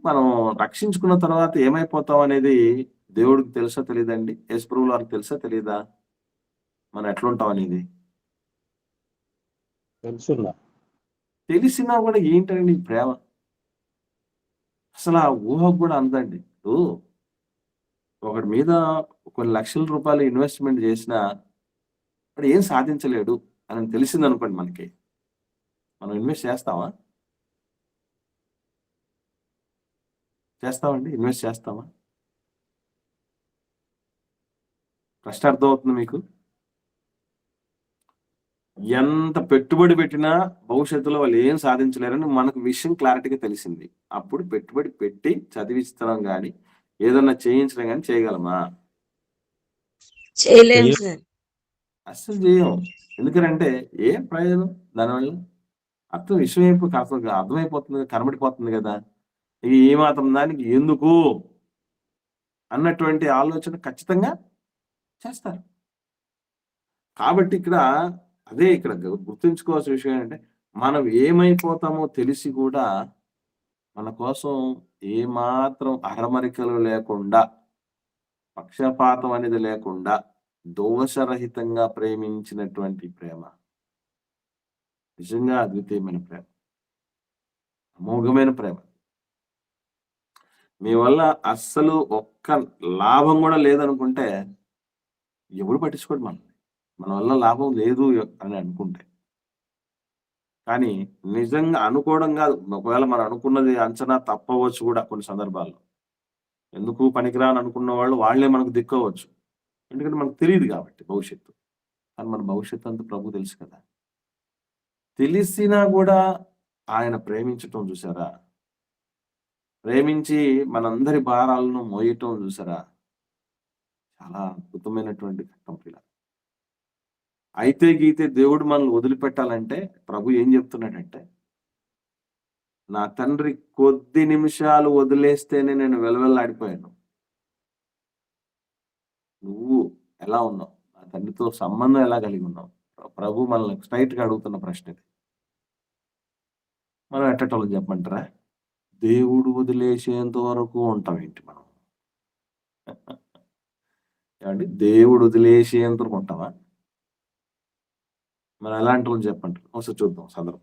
మనం రక్షించుకున్న తర్వాత ఏమైపోతాం అనేది దేవుడికి తెలుసా తెలీదండి? యేసుప్రభువు వారికి తెలుసా తెలీదా? మనం ఎట్లుంటాం అనేది? తెలుసున్నా. తెలిసినా కూడా ఏంటండి ఈ ప్రేమ? అసలు ఆ ఊహకు కూడా అందండి. ఇప్పుడు ఒకడి మీద కొన్ని లక్షల రూపాయలు ఇన్వెస్ట్‌మెంట్ చేసినా వాడు ఏం సాధించలేడు అని తెలిసిందనుకోండి మనకి. మనం ఇన్వెస్ట్ చేస్తామా? చేస్తామండి? ఇన్వెస్ట్ చేస్తామా? ప్రశ్న అర్థమవుతుందా మీకు? ఎంత పెట్టుబడి పెట్టినా భవిష్యత్తులో వాళ్ళు ఏం సాధించలేరని మనకు విషయం క్లారిటీగా తెలిసింది. అప్పుడు పెట్టుబడి పెట్టి చదివిస్తున్నాం గాని, ఏదన్నా చేయించడం గాని చేయగలమా? చేయలేము సార్. అస్సలు చేయం. ఎందుకనంటే ఏం ప్రయోజనం దానివల్ల? విషయం అర్థమైపోతుంది, కనబడిపోతుంది కదా! ఈ మాత్రం దానికి ఎందుకు అన్నటువంటి ఆలోచన ఖచ్చితంగా చేస్తారు. కాబట్టి ఇక్కడ గుర్తుంచుకోవాల్సిన విషయం ఏంటంటే, మనం ఏమైపోతామో తెలిసి కూడా మన కోసం ఏమాత్రం అరమరికలు లేకుండా, పక్షపాతం అనేది లేకుండా, దోషరహితంగా ప్రేమించినటువంటి ప్రేమ నిజంగా అద్వితీయమైన ప్రేమ, అమోఘమైన ప్రేమ. మీ వల్ల అస్సలు ఒక్క లాభం కూడా లేదనుకుంటే ఎవడు పట్టించుకోడు మనల్ని. మన వల్ల లాభం లేదు అని అనుకుంటే. కానీ నిజంగా అనుకోవడం కాదు. ఒకవేళ మనం అనుకున్నది అంచనా తప్పవచ్చు కూడా కొన్ని సందర్భాల్లో. ఎందుకు పనికిరాని అనుకున్న వాళ్ళే మనకు దిక్కవచ్చు. ఎందుకంటే మనకు తెలియదు కాబట్టి భవిష్యత్తు. కానీ మన భవిష్యత్తు అంతా ప్రభువు తెలుసు కదా! తెలిసినా కూడా ఆయన ప్రేమించటం చూసారా? ప్రేమించి మనందరి భారాలను మోయటం చూసారా? చాలా అద్భుతమైనటువంటి ఘట్టం పిల్ల. అయితే గీతే దేవుడు మనల్ని వదిలిపెట్టాలంటే ప్రభు ఏం చెప్తున్నాడంటే, నా తండ్రి కొద్ది నిమిషాలు వదిలేస్తేనే నేను వెలవెల్లాడిపోయాను. నువ్వు ఎలా ఉన్నావు? నా తండ్రితో సంబంధం ఎలా కలిగి ఉన్నావు? ప్రభు మనల్ని స్ట్రైట్‌గా అడుగుతున్న ప్రశ్న ఇది. మనం ఎట్టటోళ్ళం చెప్పమంటారా? దేవుడు వదిలేసేంత వరకు ఉంటాం ఏంటి మనం? ఏమండి? దేవుడు వదిలేసేంత వరకు ఉంటామా? మనం ఎలాంటి వాళ్ళని చెప్పంటారు? ఒకసారి చూద్దాం సందర్భం.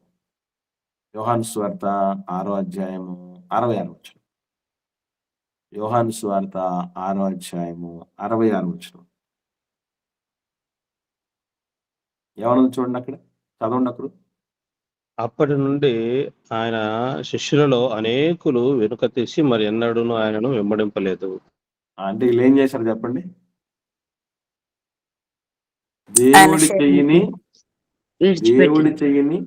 యోహాను సువార్త 6వ అధ్యాయము 66వ వచనం. యోహాను సువార్త 6వ అధ్యాయము 66వ వచనం. ఏమన్నది చూడండి అక్కడ. చదవండి అక్కడ. అప్పటి నుండి ఆయన శిష్యులలో అనేకులు వెనుక తీసి మరి ఎన్నడూను ఆయనను వెంబడింపలేదు. అంటే వీళ్ళు ఏం చేశారు చెప్పండి? దేవుడి చెయ్యిని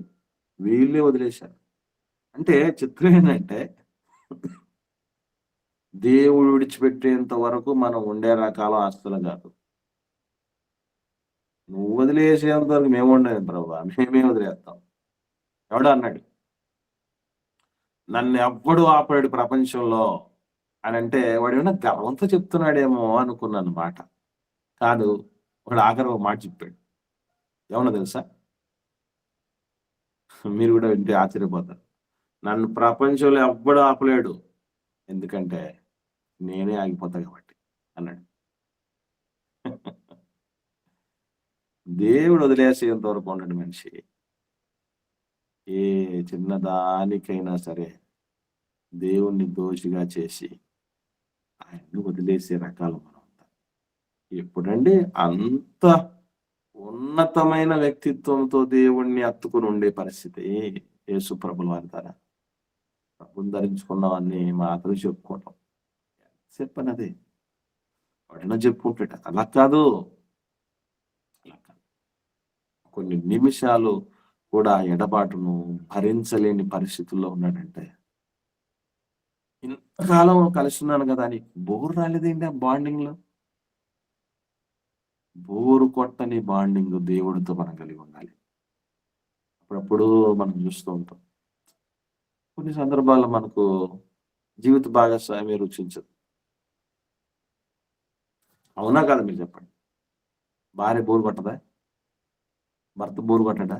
వీళ్ళే వదిలేశారు. అంటే చిత్రం ఏంటంటే, దేవుడు విడిచిపెట్టేంత వరకు మనం ఉండే రకాలం అస్సలు కాదు. నువ్వు వదిలేసేంత వరకు మేము ఉండేది ప్రభా, మేమే వదిలేస్తాం. ఎవడో అన్నాడు, నన్ను ఎవ్వడు ఆపాడు ప్రపంచంలో అని. అంటే వాడు ఏమన్నా గర్వంతో చెప్తున్నాడేమో అనుకున్నాను మాట. కాదు, వాడు ఆఖరి ఒక మాట చెప్పాడు. ఏమన్నా తెలుసా? మీరు కూడా వింటే ఆశ్చర్యపోతారు. నన్ను ప్రపంచంలో ఎవ్వడు ఆపలేడు, ఎందుకంటే నేనే ఆగిపోతా కాబట్టి అన్నాడు. దేవుడు వదిలేసేంత వరకు ఉన్నాడు మనిషి. ఏ చిన్నదానికైనా సరే దేవుణ్ణి దోషిగా చేసి ఆయన్ని వదిలేసే రకాలు మనం. ఎప్పుడండి అంత ఉన్నతమైన వ్యక్తిత్వంతో దేవుణ్ణి అత్తుకుని ఉండే పరిస్థితి యేసు ప్రభుల వారి ద్వారా. ప్రభుని ధరించుకున్నవన్నీ మాత్రం చెప్పుకోవటం చెప్పనది వాడైనా చెప్పుకుంటాడు. అలా కాదు. కొన్ని నిమిషాలు కూడా ఎడబాటును భరించలేని పరిస్థితుల్లో ఉన్నాడంటే, ఇంతకాలం కలిసి ఉన్నాను కదా అని బోర్ రాలేదేంటి ఆ బాండింగ్ లో? బోరు కొట్టని బాండింగ్ దేవుడితో మనం కలిగి ఉండాలి. అప్పుడప్పుడు మనం చూస్తూ ఉంటాం, కొన్ని సందర్భాల్లో మనకు జీవిత భాగస్వామి రుచించదు. అవునా కదా మీరు చెప్పండి? భార్య బోరు కొట్టదా? భర్త బోరు కొట్టడా?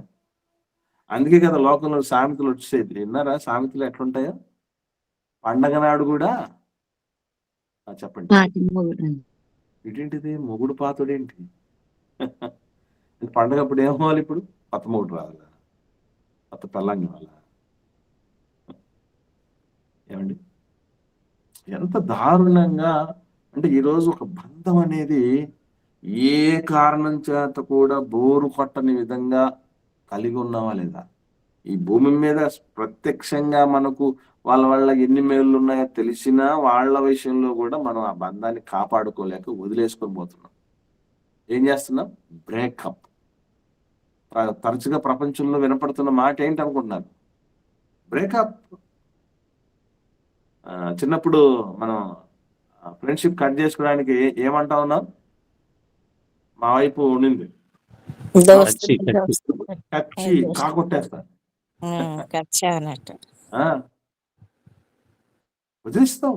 అందుకే కదా లోకంలో సామెతలు వచ్చేది. విన్నారా సామెతలు ఎట్లుంటాయో? పండగ నాడు కూడా చెప్పండి. పాటి మొగుడు. ఇదేంటిది మొగుడు పాతుడేంటి? పండగ అప్పుడు ఏమవ్వాలి? ఇప్పుడు కొత్త మొగుడు రావాలా? కొత్త పెళ్ళాంగి వాళ్ళ? ఏమండి? ఎంత దారుణంగా అంటే ఈరోజు ఒక బంధం అనేది ఏ కారణం చేత కూడా బోరు కొట్టని విధంగా కలిగి ఉన్నావా లేదా? ఈ భూమి మీద ప్రత్యక్షంగా మనకు వాళ్ళ ఎన్ని మేళ్ళు ఉన్నాయో తెలిసినా వాళ్ళ విషయంలో కూడా మనం ఆ బంధాన్ని కాపాడుకోలేక వదిలేసుకొని పోతున్నాం. ఏం చేస్తున్నాం? బ్రేకప్. తరచుగా ప్రపంచంలో వినపడుతున్న మాట ఏంటి అనుకుంటున్నారు? బ్రేకప్. చిన్నప్పుడు మనం ఫ్రెండ్షిప్ కట్ చేసుకోవడానికి ఏమంటా ఉన్నాం? మా వైపు ఉండింది కచ్చి కాకొట్టేస్తా. కచ్చా అన్నట్టు. వదిలిస్తాం.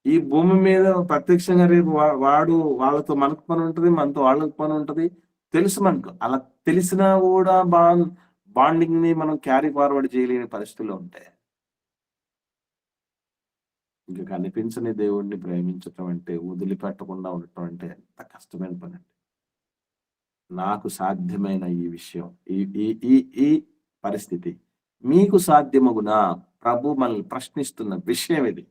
ఈ భూమి మీద ప్రత్యక్షంగా రేపు వాడు వాళ్ళతో మనకు పని ఉంటది, మనతో వాళ్ళకి పని ఉంటది. తెలుసు మనకు. అలా తెలిసినా కూడా బాండింగ్ ని మనం క్యారీ ఫార్వర్డ్ చేయలేని పరిస్థితుల్లో ఉంటాయి. ఇంకా కనిపించని దేవుణ్ణి ప్రేమించటం అంటే, వదిలిపెట్టకుండా ఉండటం అంటే ఎంత కష్టమైన పని అండి. నాకు సాధ్యమైన ఈ విషయం, ఈ ఈ ఈ ఈ పరిస్థితి మీకు సాధ్యమగునా? ప్రభు మనల్ని ప్రశ్నిస్తున్న విషయం ఇది.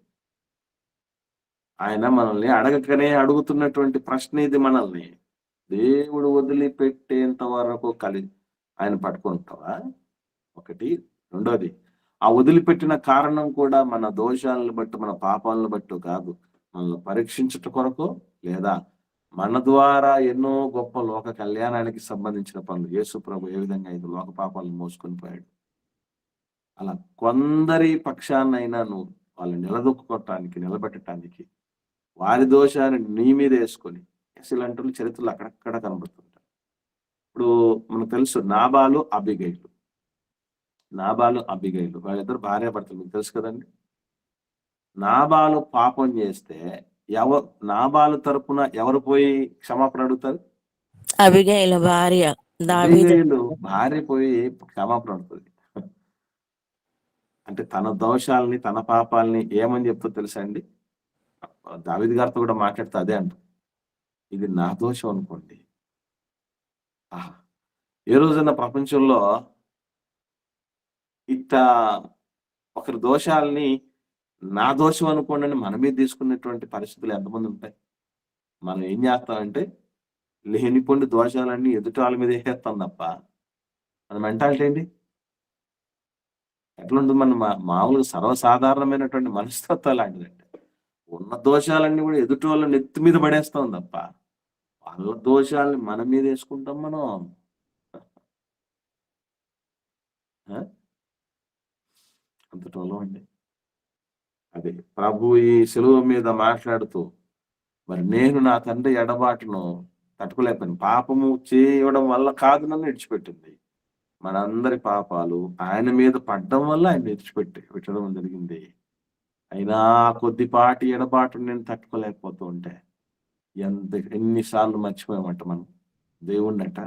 ఆయన మనల్ని అడగకనే అడుగుతున్నటువంటి ప్రశ్న ఇది. మనల్ని దేవుడు వదిలిపెట్టేంత వరకు ఆయన పట్టుకుంటావా? ఒకటి. రెండోది, ఆ వదిలిపెట్టిన కారణం కూడా మన దోషాలను బట్టి, మన పాపాలను బట్టి కాదు, మనల్ని పరీక్షించుట కొరకు, లేదా మన ద్వారా ఎన్నో గొప్ప లోక కళ్యాణానికి సంబంధించిన పనులు. యేసు ప్రభు ఏ విధంగా 5 లోక పాపాలను మోసుకొని పోయాడు, అలా కొందరి పక్షాన్నైనా నువ్వు వాళ్ళు నిలదొక్కుకోవటానికి, నిలబెట్టడానికి వారి దోషాన్ని నీ మీద వేసుకొని ఇలాంటి చరిత్రలు అక్కడక్కడ కనబడుతుంటారు. ఇప్పుడు మనకు తెలుసు నాబాలు అబిగైలు. వాళ్ళిద్దరు భార్యాభర్తలు, మీకు తెలుసు కదండి. నాబాలు పాపం చేస్తే నాబాలు తరపున ఎవరు పోయి క్షమాపణ అడుగుతారు? అబిగైలు భార్య. అబిగైలు భార్య పోయి క్షమాపణ అడుగుతుంది. అంటే తన దోషాలని, తన పాపాలని ఏమని చెప్తా తెలుసా అండి? దావీదు గారితో కూడా మాట్లాడుతూ అదే అంట, ఇది నా దోషం అనుకోండి. ఏ రోజైనా ప్రపంచంలో ఇట్లా ఒకరి దోషాలని నా దోషం అనుకోండి అని మన మీద తీసుకున్నటువంటి పరిస్థితులు ఎంతమంది ఉంటాయి? మనం ఏం చేస్తామంటే లేనిపోండి దోషాలన్నీ ఎదుటి వాళ్ళ మీద వేసేస్తాం తప్ప మన మెంటాలిటీ ఏంటి ఎట్లుంటుంది? మన మామూలుగా సర్వసాధారణమైనటువంటి మనస్తత్వం లాంటిదంటే ఉన్న దోషాలన్నీ కూడా ఎదుటి వాళ్ళ నెత్తి మీద పడేస్తాం తప్ప వాళ్ళ దోషాలని మన మీద వేసుకుంటాం మనం. అంతటోళ్ళం అండి. అదే ప్రభు ఈ సెలవు మీద మాట్లాడుతూ, మరి నేను నా తండ్రి ఎడబాటును తట్టుకోలేకపోయాను, పాపము చేయడం వల్ల కాదు నన్ను విడిచిపెట్టింది, మనందరి పాపాలు ఆయన మీద పడ్డం వల్ల ఆయన విడిచిపెట్టడం జరిగింది. అయినా కొద్దిపాటి ఎడబాటు నేను తట్టుకోలేకపోతూ ఉంటే ఎన్నిసార్లు మర్చిపోయామంట మనం దేవుణ్ణట?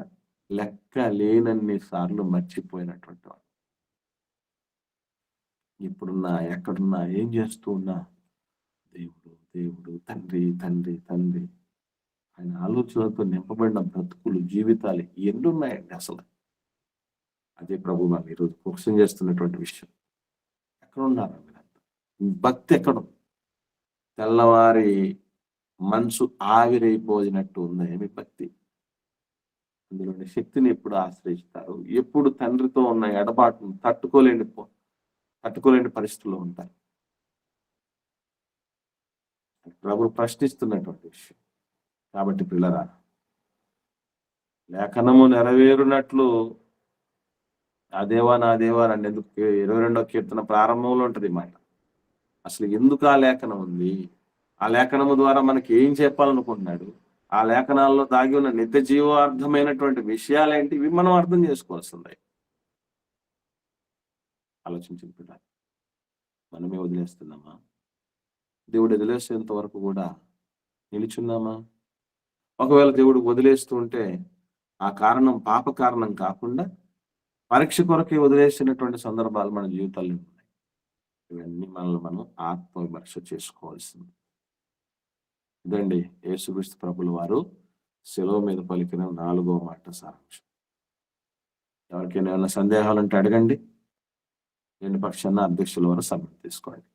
లెక్క లేనన్ని సార్లు మర్చిపోయినటువంటి వాడు. ఇప్పుడున్నా, ఎక్కడున్నా, ఏం చేస్తూ ఉన్నా దేవుడు దేవుడు, తండ్రి తండ్రి తండ్రి, ఆయన ఆలోచనలతో నింపబడిన బ్రతుకులు, జీవితాలు ఎన్నున్నాయండి అసలు. అదే ప్రభు మనం ఈరోజు క్వశ్చన్ చేస్తున్నటువంటి విషయం. ఎక్కడున్నారు మీరంతా? భక్తి ఎక్కడ? తెల్లవారి మనసు ఆవిరైపోయినట్టు ఉందా మీ భక్తి? అందులోని శక్తిని ఎప్పుడు ఆశ్రయిస్తారు? ఎప్పుడు తండ్రితో ఉన్న ఎడబాటును తట్టుకోలేని పరిస్థితుల్లో ఉంటారు. ప్రభు ప్రశ్నిస్తున్నటువంటి విషయం. కాబట్టి పిల్లరా, లేఖనము నెరవేరునట్లు నా దేవా అని ఎందుకు 22వ కీర్తన ప్రారంభంలో ఉంటది మాట. అసలు ఎందుకు ఆ లేఖనం ఉంది? ఆ లేఖనము ద్వారా మనకి ఏం చెప్పాలనుకుంటున్నాడు? ఆ లేఖనాల్లో దాగి ఉన్న నిత్య జీవార్థమైనటువంటి విషయాలేంటి? ఇవి మనం అర్థం చేసుకోవాల్సిందే. ఆలోచించిన పిల్లలు, మనమే వదిలేస్తున్నామా? దేవుడు వదిలేసేంత వరకు కూడా నిలిచుందామా? ఒకవేళ దేవుడు వదిలేస్తూ ఉంటే ఆ కారణం పాప కారణం కాకుండా పరీక్ష కొరకే వదిలేసినటువంటి సందర్భాలు మన జీవితాల్లో ఉన్నాయి. ఇవన్నీ మనల్ని మనం ఆత్మవిమర్శ చేసుకోవాల్సింది. ఇదండి యేసుక్రీస్తు ప్రభుల వారు శిలువ మీద పలికిన 4వ మాట సారాంశం. ఎవరికైనా ఏమైనా సందేహాలు ఉంటే అడగండి. లేని పక్షాన అధ్యక్షుల వారు సభ తీసుకోండి.